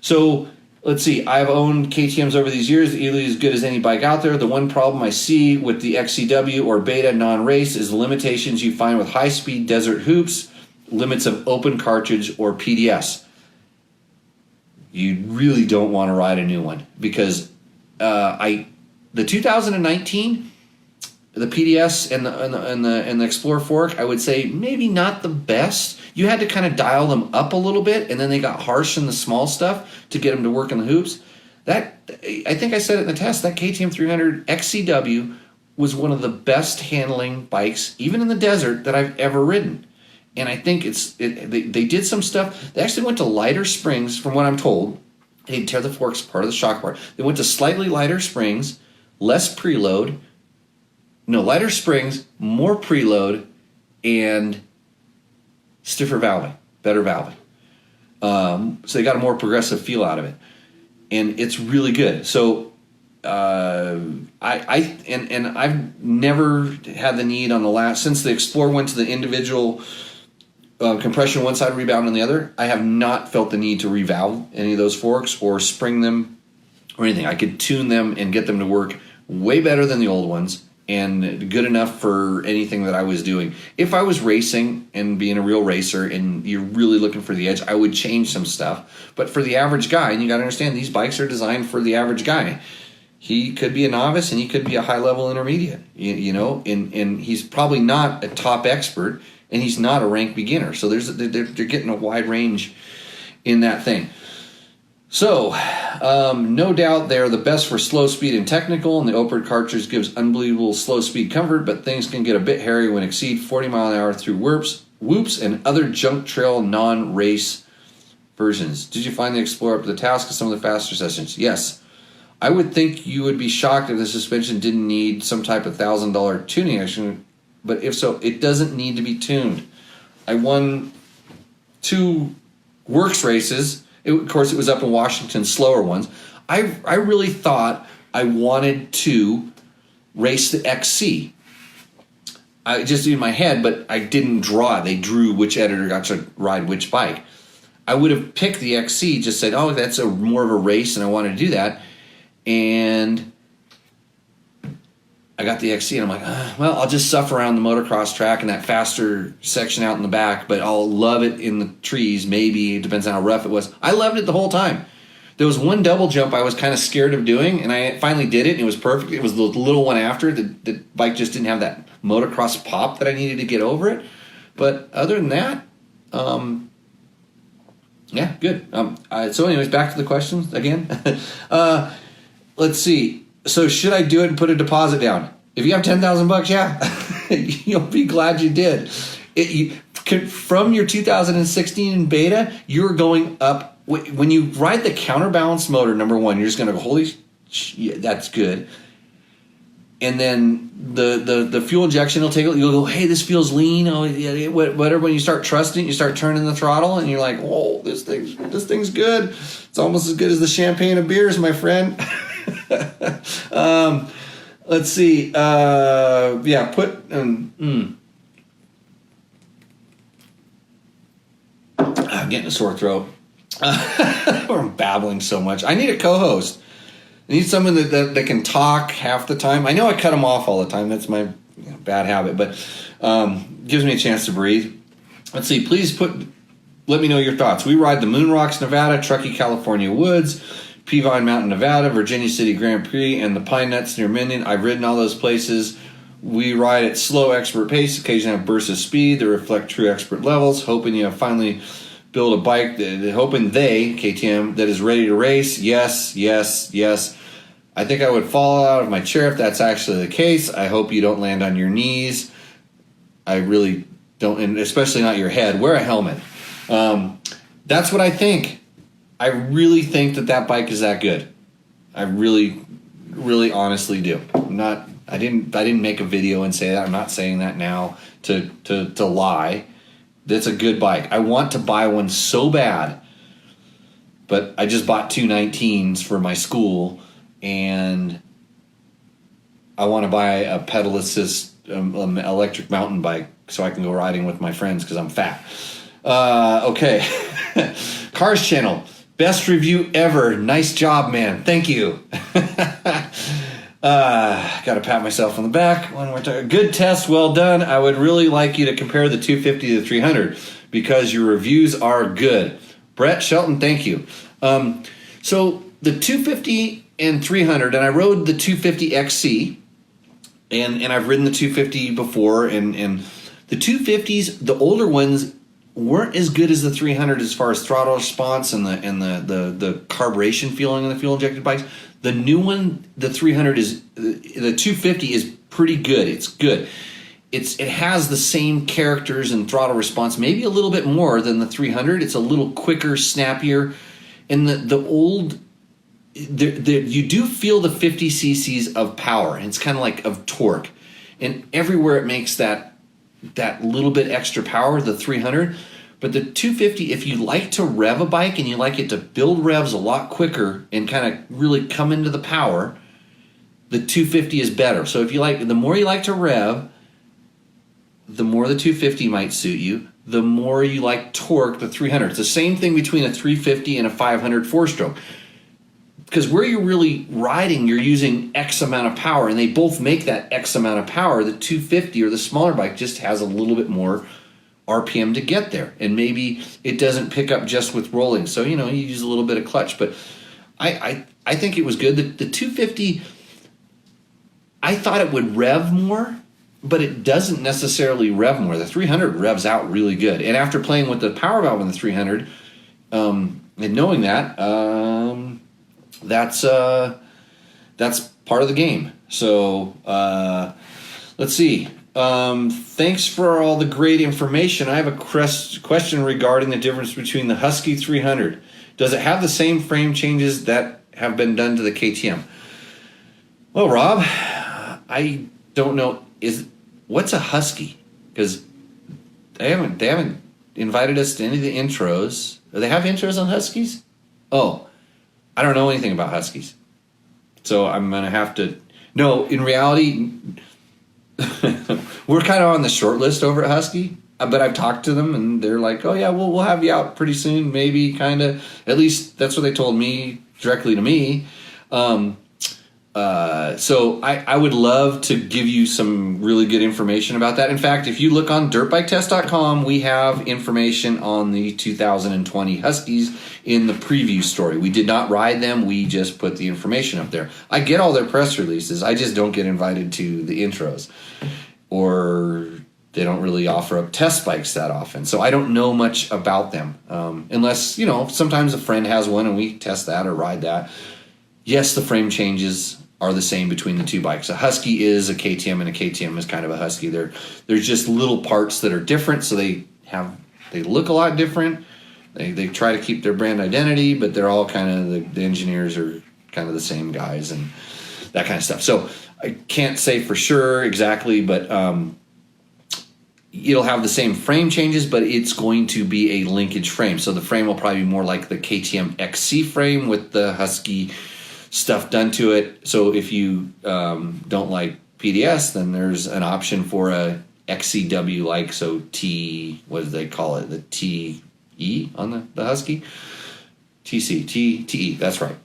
So let's see. I've owned KTMs over these years, easily as good as any bike out there. The one problem I see with the XCW or Beta non-race is the limitations you find with high-speed desert hoops, limits of open cartridge or PDS. You really don't want to ride a new one because the 2019, the PDS and the Explorer fork, I would say maybe not the best. You had to kind of dial them up a little bit, and then they got harsh in the small stuff to get them to work in the hoops. That, I think I said it in the test, that KTM 300 XCW was one of the best handling bikes, even in the desert, that I've ever ridden. And I think they did some stuff. They actually went to lighter springs, from what I'm told. They'd tear the forks part of the shock bar. They went to slightly lighter springs, less preload. No, lighter springs, more preload, and stiffer valving, better valving. So they got a more progressive feel out of it. And it's really good. So I've never had the need on the last, since the Explorer went to the individual compression one side, rebound on the other, I have not felt the need to revalve any of those forks or spring them or anything. I could tune them and get them to work way better than the old ones and good enough for anything that I was doing. If I was racing and being a real racer and you're really looking for the edge, I would change some stuff. But for the average guy, and you got to understand, these bikes are designed for the average guy. He could be a novice and he could be a high-level intermediate, you know, and he's probably not a top expert, and he's not a ranked beginner. So they're getting a wide range in that thing. So, no doubt they're the best for slow speed and technical, and the open cartridge gives unbelievable slow speed comfort, but things can get a bit hairy when exceed 40 mile an hour through whoops, and other junk trail non-race versions. Did you find the Explorer up to the task of some of the faster sessions? Yes. I would think you would be shocked if the suspension didn't need some type of $1,000 tuning action, but if so, it doesn't need to be tuned. I won 2 works races. Of course, it was up in Washington, slower ones. I really thought I wanted to race the XC. I just in my head, but I didn't draw it. They drew which editor got to ride which bike. I would have picked the XC, just said, oh, that's more of a race, and I wanted to do that. And I got the XC, and I'm like, well, I'll just suffer around the motocross track and that faster section out in the back, but I'll love it in the trees. Maybe it depends on how rough it was. I loved it the whole time. There was one double jump I was kind of scared of doing, and I finally did it, and it was perfect. It was the little one after. The bike just didn't have that motocross pop that I needed to get over it. But other than that, yeah, good. So anyways, back to the questions again. Let's see. So should I do it and put a deposit down? If you have $10,000, yeah, you'll be glad you did. From your 2016 Beta, you're going up. When you ride the counterbalanced motor, number one, you're just going to go, holy, that's good. And then the fuel injection will take it. You'll go, hey, this feels lean. Oh, yeah, whatever. When you start trusting, you start turning the throttle, and you're like, whoa, this thing's good. It's almost as good as the champagne of beers, my friend. Let's see. Yeah, put. I'm getting a sore throat. I'm babbling so much. I need a co-host. I need someone that can talk half the time. I know I cut them off all the time. That's my bad habit, but gives me a chance to breathe. Let's see. Please let me know your thoughts. We ride the Moon Rocks, Nevada, Truckee, California Woods, Peavine Mountain, Nevada, Virginia City Grand Prix, and the Pine Nuts near Minden. I've ridden all those places. We ride at slow, expert pace, occasionally have bursts of speed that reflect true expert levels, hoping you have finally build a bike, hoping KTM, that is ready to race. Yes, yes, yes. I think I would fall out of my chair if that's actually the case. I hope you don't land on your knees. I really don't, and especially not your head. Wear a helmet. That's what I think. I really think that bike is that good. I really, really honestly do. I didn't make a video and say that. I'm not saying that now to lie. That's a good bike. I want to buy one so bad. But I just bought 219s for my school, and I want to buy a pedal assist electric mountain bike so I can go riding with my friends because I'm fat. Okay. Cars Channel. Best review ever. Nice job, man. Thank you. Got to pat myself on the back. One more time. Good test. Well done. I would really like you to compare the 250 to the 300 because your reviews are good. Brett Shelton, thank you. So the 250 and 300, and I rode the 250 XC, and I've ridden the 250 before, and the 250s, the older ones, weren't as good as the 300 as far as throttle response and the carburation feeling on the fuel injected bikes. The new one, the 300 the 250 is pretty good. It's good. It has the same characters and throttle response, maybe a little bit more than the 300. It's a little quicker, snappier, and you do feel the 50 cc's of power. It's kind of like of torque, and everywhere it makes that little bit extra power, the 300. But the 250, if you like to rev a bike and you like it to build revs a lot quicker and kind of really come into the power, the 250 is better. So if you like, the more you like to rev, the more the 250 might suit you. The more you like torque, the 300. It's the same thing between a 350 and a 500 four-stroke. Because where you're really riding, you're using X amount of power, and they both make that X amount of power. The 250 or the smaller bike just has a little bit more RPM to get there, and maybe it doesn't pick up just with rolling. So you use a little bit of clutch. But I think it was good. The 250, I thought it would rev more, but it doesn't necessarily rev more. The 300 revs out really good, and after playing with the power valve in the 300, and knowing that. That's part of the game. So let's see. Thanks for all the great information. I have a question regarding the difference between the Husky 300. Does it have the same frame changes that have been done to the KTM? Well, Rob, I don't know. What's a Husky? Because they haven't invited us to any of the intros. Do they have intros on Huskies? Oh. I don't know anything about Huskies, so I'm going to have to... No, in reality, we're kind of on the short list over at Husky, but I've talked to them, and they're like, oh, yeah, we'll have you out pretty soon, maybe, kind of. At least that's what they told me directly to me. So I would love to give you some really good information about that. In fact, if you look on dirtbiketest.com, we have information on the 2020 Huskies in the preview story. We did not ride them. We just put the information up there. I get all their press releases. I just don't get invited to the intros, or they don't really offer up test bikes that often. So I don't know much about them, unless, sometimes a friend has one and we test that or ride that. Yes, the frame changes are the same between the two bikes. A Husky is a KTM, and a KTM is kind of a Husky. There's just little parts that are different, so they look a lot different. They try to keep their brand identity, but they're all kind of, the engineers are kind of the same guys and that kind of stuff. So I can't say for sure exactly, but it'll have the same frame changes, but it's going to be a linkage frame. So the frame will probably be more like the KTM XC frame with the Husky stuff done to it. So if you don't like PDS, then there's an option for a XCW like, so what do they call it? The TE on the Husky? TE, that's right.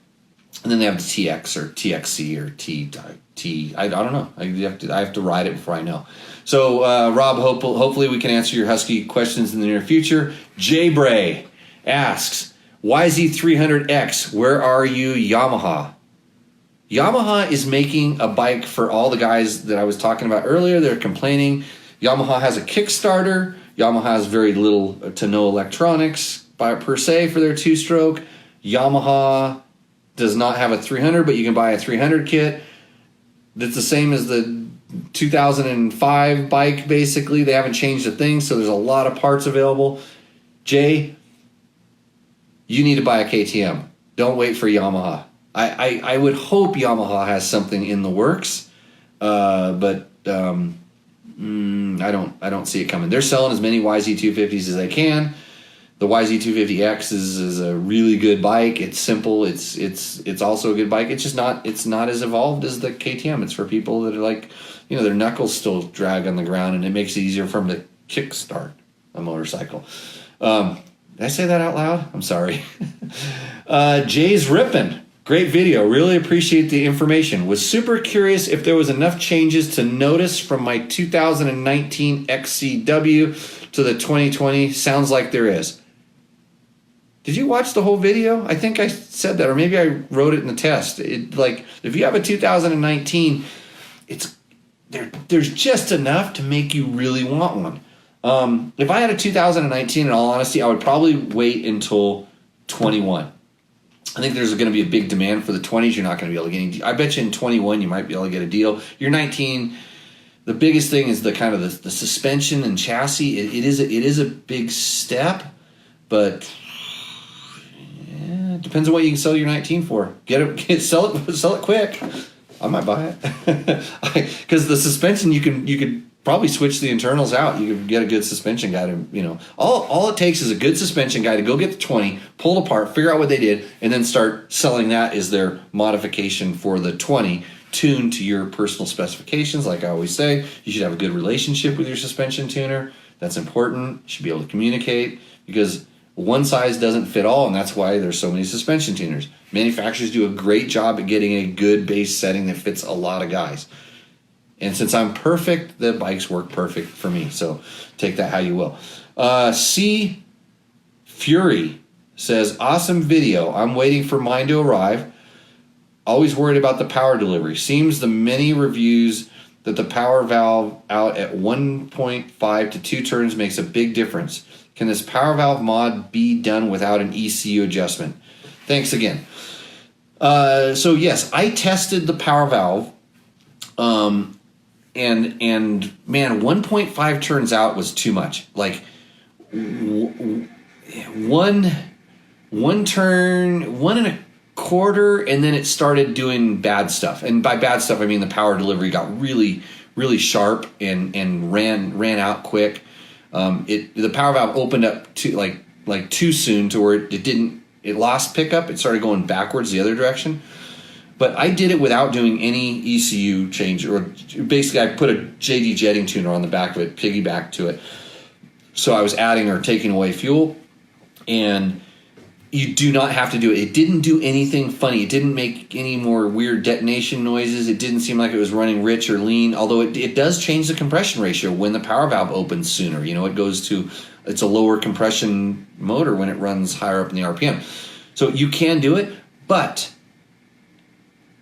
And then they have the TX or TXC or T. I don't know. I have to ride it before I know. So Rob, hopefully we can answer your Husky questions in the near future. Jay Bray asks, YZ300X, where are you, Yamaha? Yamaha is making a bike for all the guys that I was talking about earlier. They're complaining. Yamaha has a Kickstarter. Yamaha has very little to no electronics per se for their two-stroke. Yamaha does not have a 300, but you can buy a 300 kit. That's the same as the 2005 bike, basically. They haven't changed a thing, so there's a lot of parts available. Jay, you need to buy a KTM. Don't wait for Yamaha. I would hope Yamaha has something in the works, but I don't see it coming. They're selling as many YZ250s as they can. The YZ250X is a really good bike. It's simple. It's also a good bike. It's just not as evolved as the KTM. It's for people that are like, their knuckles still drag on the ground, and it makes it easier for them to kickstart a motorcycle. Did I say that out loud? I'm sorry. Jay's ripping. Great video. Really appreciate the information. Was super curious if there was enough changes to notice from my 2019 XCW to the 2020. Sounds like there is. Did you watch the whole video? I think I said that, or maybe I wrote it in the test. If you have a 2019, there's just enough to make you really want one. If I had a 2019, in all honesty, I would probably wait until 21. I think there's going to be a big demand for the 20s. You're not going to be able to get any. I bet you in 21 you might be able to get a deal. You're 19. The biggest thing is the kind of the suspension and chassis. It is a big step, but it depends on what you can sell your 19 for. Sell it quick. I might buy it because the suspension you could probably switch the internals out. You could get a good suspension guy to all it takes is a good suspension guy to go get the 20, pull it apart, figure out what they did, and then start selling that as their modification for the 20, tuned to your personal specifications. Like I always say, you should have a good relationship with your suspension tuner. That's important. You should be able to communicate because one size doesn't fit all, and that's why there's so many suspension tuners. Manufacturers do a great job at getting a good base setting that fits a lot of guys. And since I'm perfect, the bikes work perfect for me. So take that how you will. C Fury says, awesome video. I'm waiting for mine to arrive. Always worried about the power delivery. Seems the many reviews that the power valve out at 1.5 to 2 turns makes a big difference. Can this power valve mod be done without an ECU adjustment? Thanks again. So yes, I tested the power valve. And man, 1.5 turns out was too much. Like one turn, 1.25, and then it started doing bad stuff. And by bad stuff, I mean the power delivery got really, really sharp and ran out quick. The power valve opened up too like too soon to where it lost pickup. It started going backwards the other direction. But I did it without doing any ECU change, or basically I put a JD jetting tuner on the back of it, piggyback to it. So I was adding or taking away fuel, and you do not have to do it. It didn't do anything funny. It didn't make any more weird detonation noises. It didn't seem like it was running rich or lean, although it does change the compression ratio when the power valve opens sooner. It's a lower compression motor when it runs higher up in the RPM. So you can do it, but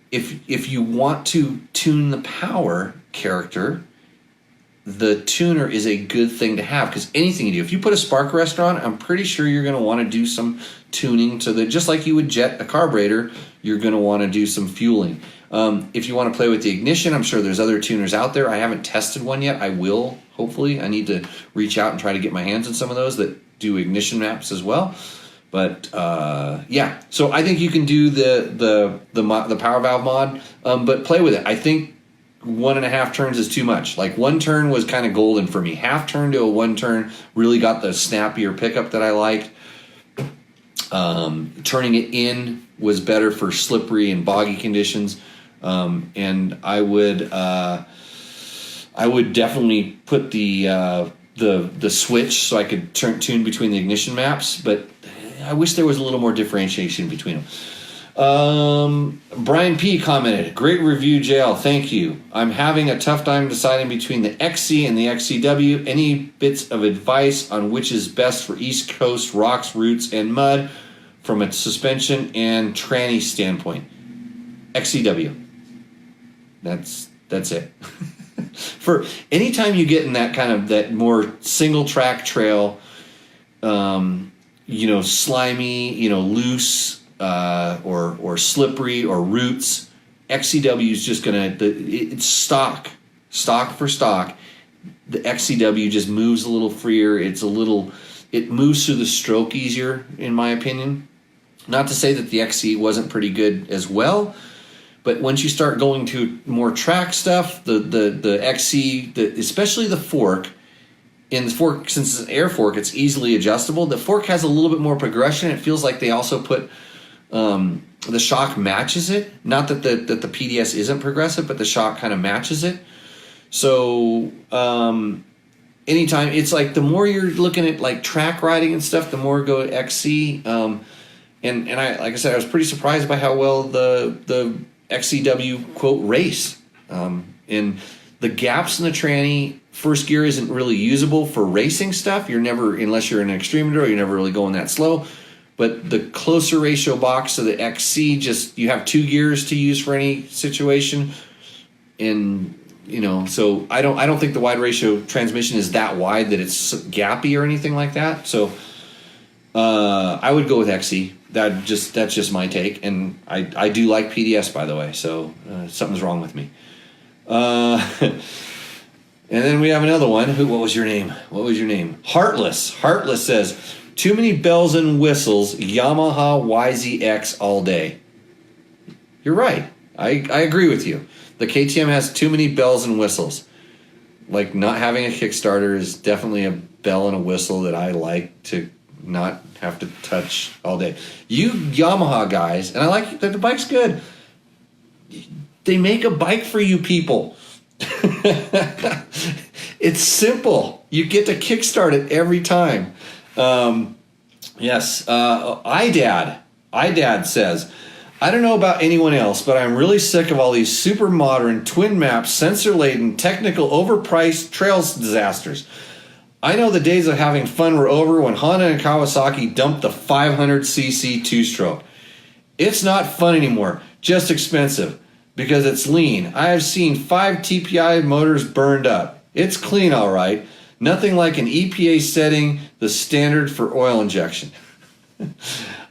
if you want to tune the power character, the tuner is a good thing to have, because anything you do, if you put a spark arrestor on, I'm pretty sure you're going to want to do some tuning to just like you would jet a carburetor, you're going to want to do some fueling. If you want to play with the ignition, I'm sure there's other tuners out there. I haven't tested one yet. I will, hopefully. I need to reach out and try to get my hands on some of those that do ignition maps as well. But yeah, so I think you can do the power valve mod, but play with it. I think 1.5 turns is too much. Like 1 turn was kind of golden for me. Half turn to a 1 turn really got the snappier pickup that I liked. Turning it in was better for slippery and boggy conditions, and I would definitely put the switch so I could tune between the ignition maps, but I wish there was a little more differentiation between them. Brian P. commented, great review, JL. Thank you. I'm having a tough time deciding between the XC and the XCW. Any bits of advice on which is best for East Coast rocks, roots, and mud from a suspension and tranny standpoint? XCW. That's it. For anytime you get in that kind of that more single track trail, slimy, loose, or slippery or roots, XCW is just it's stock for stock. The XCW just moves a little freer. It moves through the stroke easier, in my opinion. Not to say that the XC wasn't pretty good as well, but once you start going to more track stuff, the XC, especially the fork, in the fork, since it's an air fork, it's easily adjustable. The fork has a little bit more progression. It feels like they also put the shock matches it. Not that the PDS isn't progressive, but the shock kind of matches it. So anytime, it's like the more you're looking at like track riding and stuff, the more go XC. And I, like I said, I was pretty surprised by how well the XCW quote race. And the gaps in the tranny, first gear isn't really usable for racing stuff. You're never, unless you're in an extreme enduro, you're never really going that slow. But the closer ratio box to the XC, just you have 2 gears to use for any situation. And you know, so I don't think the wide ratio transmission is that wide that it's gappy or anything like that. So I would go with XC. That's just my take, and I do like PDS, by the way. So something's wrong with me. And then we have another one. What was your name? Heartless. Heartless says, too many bells and whistles. Yamaha YZX all day. You're right. I agree with you. The KTM has too many bells and whistles. Like, not having a Kickstarter is definitely a bell and a whistle that I like to not have to touch all day. You Yamaha guys, and I like that the bike's good. They make a bike for you people. It's simple. You get to kickstart it every time. Yes. iDad says, I don't know about anyone else, but I'm really sick of all these super modern, twin map, sensor laden, technical, overpriced trails disasters. I know the days of having fun were over when Honda and Kawasaki dumped the 500cc two-stroke. It's not fun anymore, just expensive, because it's lean. I have seen 5 TPI motors burned up. It's clean, all right. Nothing like an EPA setting the standard for oil injection.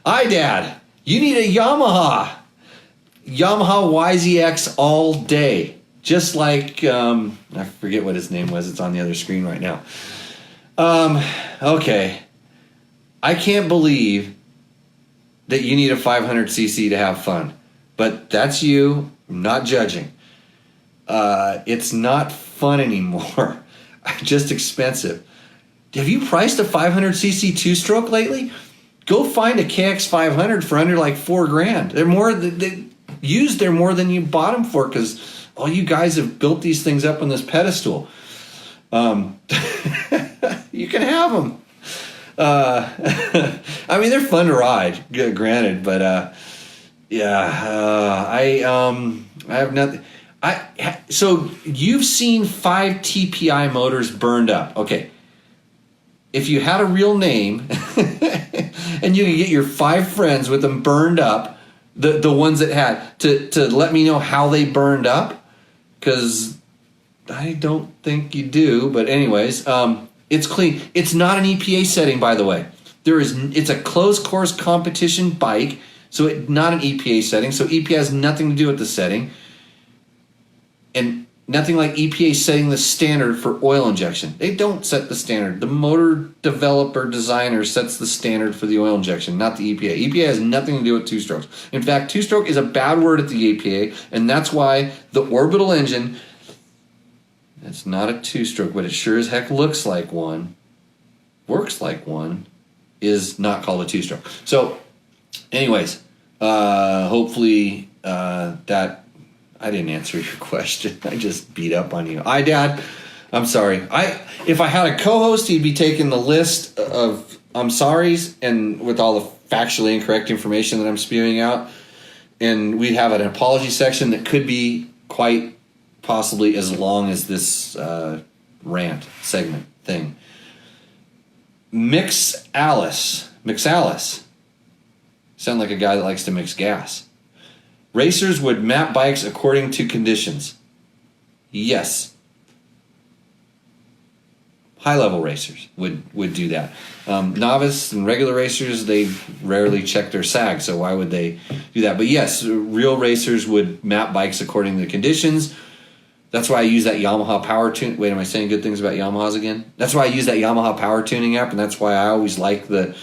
iDad, you need a Yamaha. Yamaha YZX all day. Just like, I forget what his name was. It's on the other screen right now. Okay. I can't believe that you need a 500cc to have fun. But that's you. I'm not judging. It's not fun anymore. Just expensive. Have you priced a 500cc two-stroke lately? Go find a KX500 for under like $4,000. They're more they're more than you bought them for, because all you guys have built these things up on this pedestal. You can have them. I mean, they're fun to ride, granted, but I have nothing. So you've seen 5 TPI motors burned up. Okay. If you had a real name and you could get your 5 friends with them burned up, the ones that had, to let me know how they burned up, because I don't think you do. But anyways, it's clean. It's not an EPA setting, by the way. It's a closed course competition bike, so it's not an EPA setting. So EPA has nothing to do with the setting. And nothing like EPA setting the standard for oil injection. They don't set the standard. The motor developer designer sets the standard for the oil injection, not the EPA. EPA has nothing to do with two-strokes. In fact, two-stroke is a bad word at the EPA, and that's why the orbital engine, it's not a two-stroke, but it sure as heck looks like one, works like one, is not called a two-stroke. So, anyways, hopefully that... I didn't answer your question. I just beat up on you. iDad, I'm sorry. If I had a co-host, he'd be taking the list of I'm sorries and with all the factually incorrect information that I'm spewing out, and we'd have an apology section that could be quite possibly as long as this rant segment thing. Mix Alice. Sound like a guy that likes to mix gas. Racers would map bikes according to conditions. Yes. High-level racers would do that. Novice and regular racers, they rarely check their sag, so why would they do that? But yes, real racers would map bikes according to the conditions. That's why I use that Yamaha power tune. Wait, am I saying good things about Yamahas again? That's why I use that Yamaha power tuning app, and that's why I always like the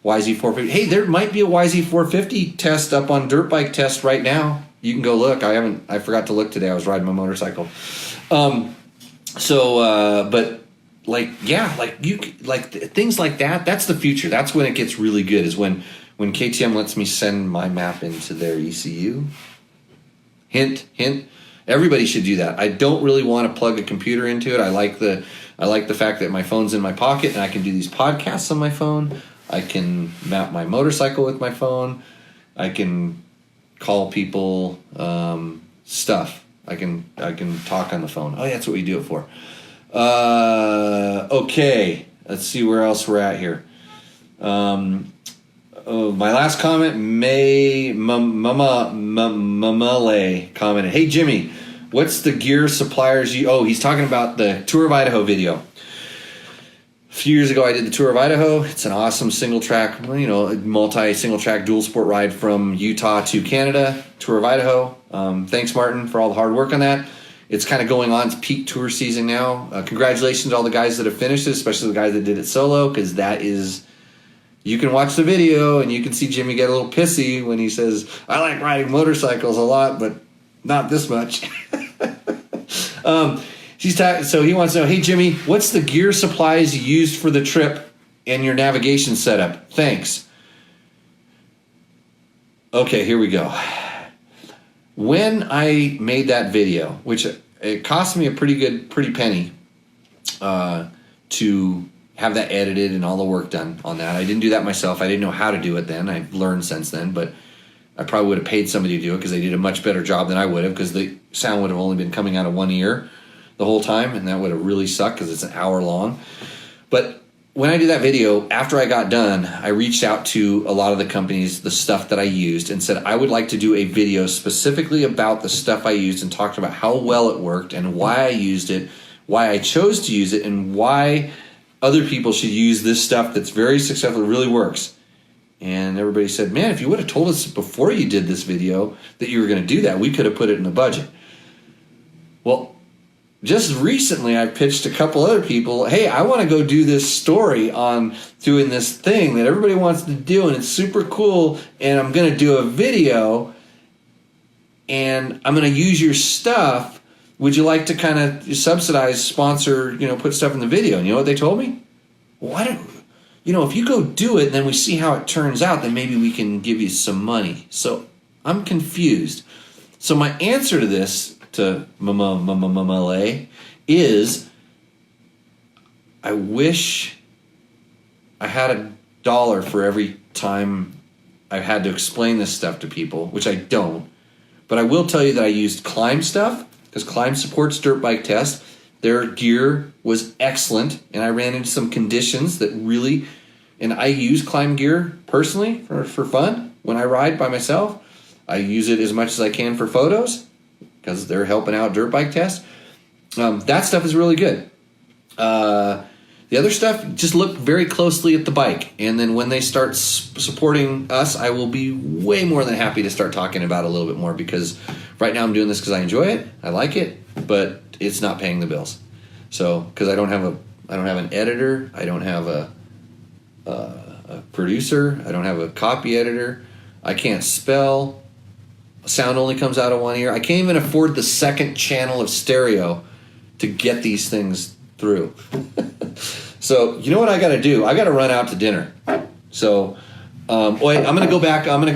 YZ450. Hey, there might be a YZ450 test up on Dirt Bike Test right now. You can go look. I forgot to look today. I was riding my motorcycle. But things like that. That's the future. That's when it gets really good. Is when KTM lets me send my map into their ECU. Hint, hint. Everybody should do that. I don't really want to plug a computer into it. I like the fact that my phone's in my pocket and I can do these podcasts on my phone. I can map my motorcycle with my phone. I can call people stuff. I can talk on the phone. Oh, yeah, that's what we do it for. Okay, let's see where else we're at here. My last comment, Mamale commented, "Hey Jimmy, what's the gear suppliers you..." Oh, he's talking about the Tour of Idaho video. A few years ago, I did the Tour of Idaho. It's an awesome single-track, multi-single-track dual sport ride from Utah to Canada, Tour of Idaho. Thanks, Martin, for all the hard work on that. It's kind of going on. It's peak tour season now. Congratulations to all the guys that have finished it, especially the guys that did it solo, because that is... You can watch the video, and you can see Jimmy get a little pissy when he says, "I like riding motorcycles a lot, but not this much." So he wants to know, "Hey, Jimmy, what's the gear supplies you used for the trip and your navigation setup? Thanks." Okay, here we go. When I made that video, which it cost me a pretty penny to have that edited and all the work done on that. I didn't do that myself. I didn't know how to do it then. I've learned since then, but I probably would have paid somebody to do it because they did a much better job than I would have, because the sound would have only been coming out of one ear the whole time, and that would have really sucked because it's an hour long. But when I did that video, after I got done, I reached out to a lot of the companies, the stuff that I used, and said I would like to do a video specifically about the stuff I used and talked about how well it worked and why I used it, why I chose to use it, and why other people should use this stuff that's very successful, really works. And everybody said, "Man, if you would have told us before you did this video that you were going to do that, we could have put it in the budget." Well, just recently I pitched a couple other people, "Hey, I want to go do this story on doing this thing that everybody wants to do, and it's super cool, and I'm going to do a video, and I'm going to use your stuff. Would you like to kind of subsidize, sponsor, put stuff in the video?" And you know what they told me? "Why don't, if you go do it and then we see how it turns out, then maybe we can give you some money." So I'm confused. So my answer to this, to Mamale, is I wish I had $1 for every time I've had to explain this stuff to people, which I don't. But I will tell you that I used Climb stuff, because Climb supports dirt bike test. Their gear was excellent, and I ran into some conditions that really... And I use Climb gear personally for fun when I ride by myself. I use it as much as I can for photos, because they're helping out dirt bike test. That stuff is really good. The other stuff, just look very closely at the bike, and then when they start supporting us, I will be way more than happy to start talking about it a little bit more, because right now I'm doing this because I enjoy it, I like it, but it's not paying the bills. So, because I don't have an editor, I don't have a producer, I don't have a copy editor, I can't spell, sound only comes out of one ear. I can't even afford the second channel of stereo to get these things through. So you know what I got to do? I got to run out to dinner. So wait, I'm gonna go back onto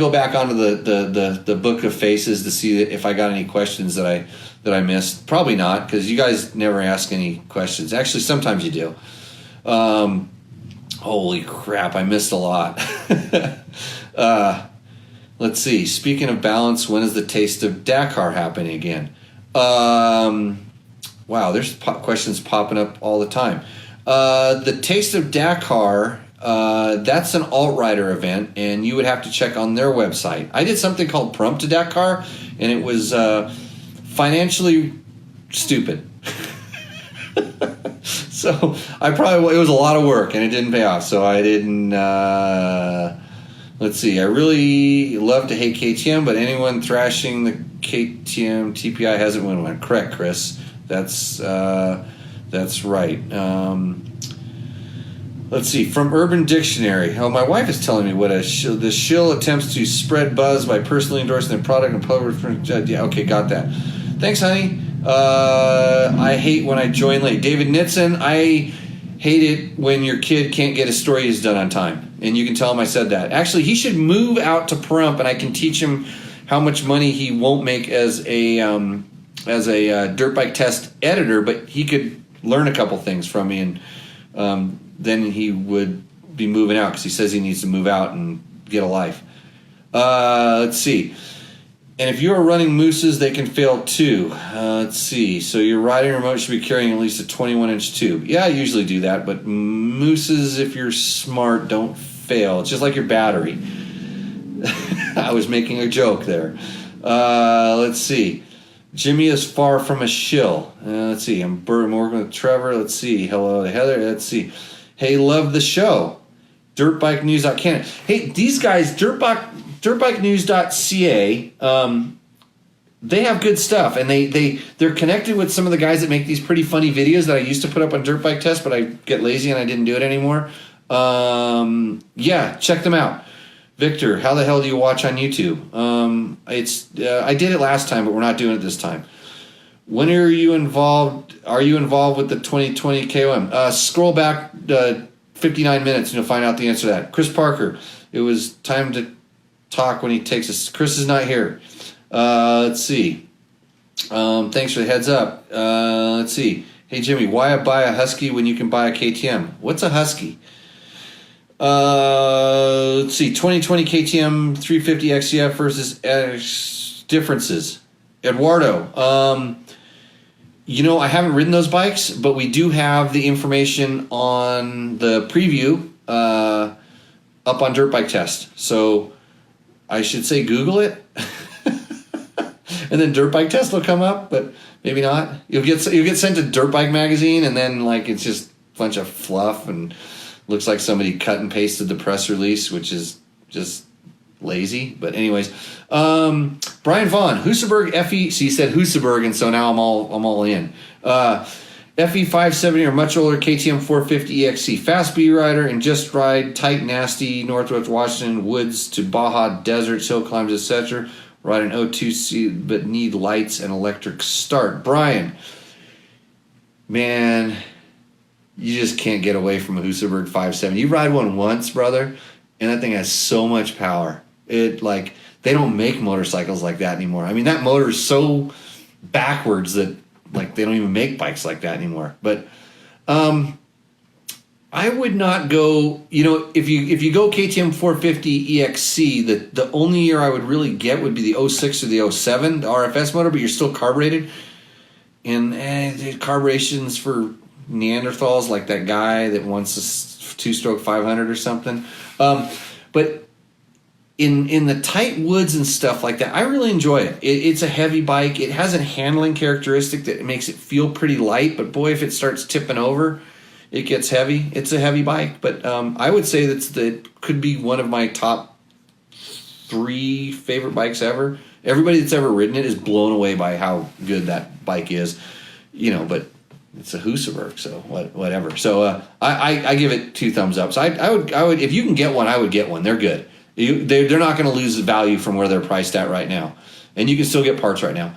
the book of faces to see if I got any questions that I missed. Probably not, because you guys never ask any questions. Actually, sometimes you do. Holy crap, I missed a lot. Let's see. Speaking of balance, when is the Taste of Dakar happening again? Wow, there's questions popping up all the time. The Taste of Dakar, that's an alt-rider event, and you would have to check on their website. I did something called Prompt to Dakar, and it was financially stupid. So it was a lot of work, and it didn't pay off, so I didn't... let's see. I really love to hate KTM, but anyone thrashing the KTM TPI hasn't won one. Correct, Chris. That's right. Let's see. From Urban Dictionary. Oh, my wife is telling me what the shill attempts to spread buzz by personally endorsing their product and public reference. Yeah, okay, got that. Thanks, honey. I hate when I join late. David Nitzen, hate it when your kid can't get his stories done on time. And you can tell him I said that. Actually, he should move out to Pahrump, and I can teach him how much money he won't make as a dirt bike test editor, but he could learn a couple things from me, and then he would be moving out because he says he needs to move out and get a life. Let's see. And if you're running mooses, they can fail too. Let's see. So your riding remote should be carrying at least a 21-inch tube. Yeah, I usually do that, but mooses, if you're smart, don't fail. It's just like your battery. I was making a joke there. Let's see. Jimmy is far from a shill. Let's see. I'm working with Trevor. Let's see. Hello to Heather. Let's see. Hey, love the show. Dirtbikenews.canada. Hey, these guys, dirtbikenews.ca, they have good stuff, and they're connected with some of the guys that make these pretty funny videos that I used to put up on Dirt Bike Test, but I get lazy and I didn't do it anymore. Yeah, check them out. Victor, how the hell do you watch on YouTube? I did it last time, but we're not doing it this time. When are you involved? Are you involved with the 2020 KOM? Scroll back 59 minutes and you'll find out the answer to that. Chris Parker, it was time to talk when he takes us. Chris is not here. Let's see. Thanks for the heads up. Let's see. Hey, Jimmy, why buy a Husky when you can buy a KTM? What's a Husky? Let's see. 2020 KTM 350 XCF versus differences. Eduardo. I haven't ridden those bikes, but we do have the information on the preview up on Dirt Bike Test. So I should say Google it, and then Dirt Bike Test will come up, but maybe not. You'll get sent to Dirt Bike Magazine, and then it's just a bunch of fluff and looks like somebody cut and pasted the press release, which is just lazy. But anyways, Brian Vaughn, Husaberg FE. So he said Husaberg, and so now I'm all in. FE 570 or much older KTM 450 EXC, fast B rider and just ride tight, nasty Northwest Washington woods to Baja deserts, hill climbs, etc. Ride an O2C, but need lights and electric start. Brian, man, you just can't get away from a Husaberg 570. You ride one once, brother, and that thing has so much power. They don't make motorcycles like that anymore. I mean, that motor is so backwards that they don't even make bikes like that anymore. But I would not go, if you go KTM 450 EXC, the only year I would really get would be the 06 or the 07, the RFS motor, but you're still carbureted. And the carburetion's for Neanderthals, like that guy that wants a two-stroke 500 or something. But in the tight woods and stuff like that, I really enjoy it. It's a heavy bike. It has a handling characteristic that makes it feel pretty light, but boy, if it starts tipping over, it gets heavy. It's a heavy bike, but I would say that could be one of my top 3 favorite bikes ever. Everybody that's ever ridden it is blown away by how good that bike is, but it's a Husaberg, so whatever. So I give it 2 thumbs up. So I would if you can get one, I would get one. They're good. They're not going to lose the value from where they're priced at right now, and you can still get parts right now.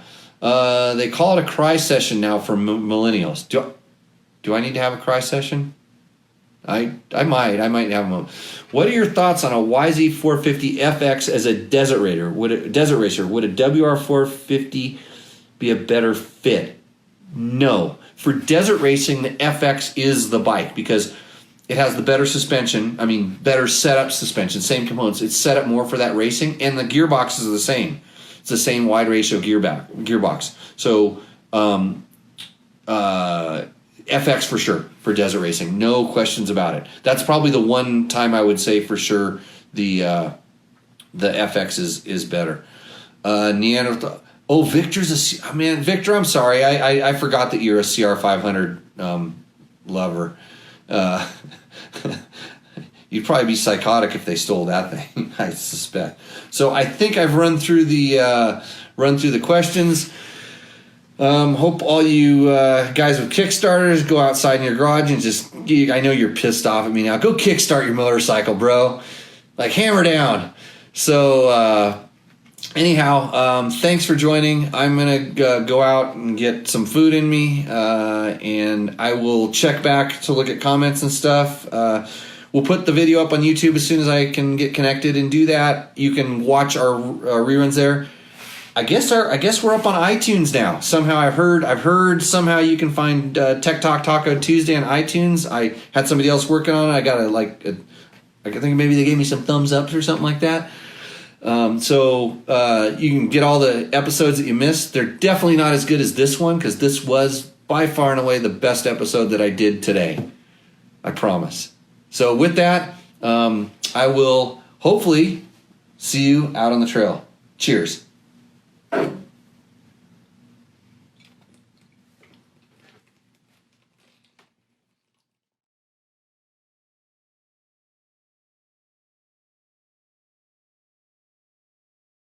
They call it a cry session now for millennials. Do I need to have a cry session? I might have one. What are your thoughts on a YZ450 FX as a desert racer? Would a WR450 be a better fit? No. For desert racing, the FX is the bike because it has the better suspension. I mean, better setup suspension, same components. It's set up more for that racing, and the gearbox is the same. It's the same wide ratio gearbox. So FX for sure for desert racing, no questions about it. That's probably the one time I would say for sure the FX is better. Neanderthal. Oh, Victor's Victor, I'm sorry. I forgot that you're a CR500 lover. You'd probably be psychotic if they stole that thing, I suspect. So I think I've run through the questions. Hope all you guys with Kickstarters go outside in your garage and I know you're pissed off at me now. Go kickstart your motorcycle, bro. Hammer down. So anyhow, thanks for joining. I'm going to go out and get some food in me, and I will check back to look at comments and stuff. We'll put the video up on YouTube as soon as I can get connected and do that. You can watch our reruns there. I guess we're up on iTunes now. Somehow I've heard somehow you can find Tech Talk Taco Tuesday on iTunes. I had somebody else working on it. I got I think maybe they gave me some thumbs ups or something like that. So you can get all the episodes that you missed. They're definitely not as good as this one, because this was by far and away the best episode that I did today. I promise. So with that, I will hopefully see you out on the trail. Cheers.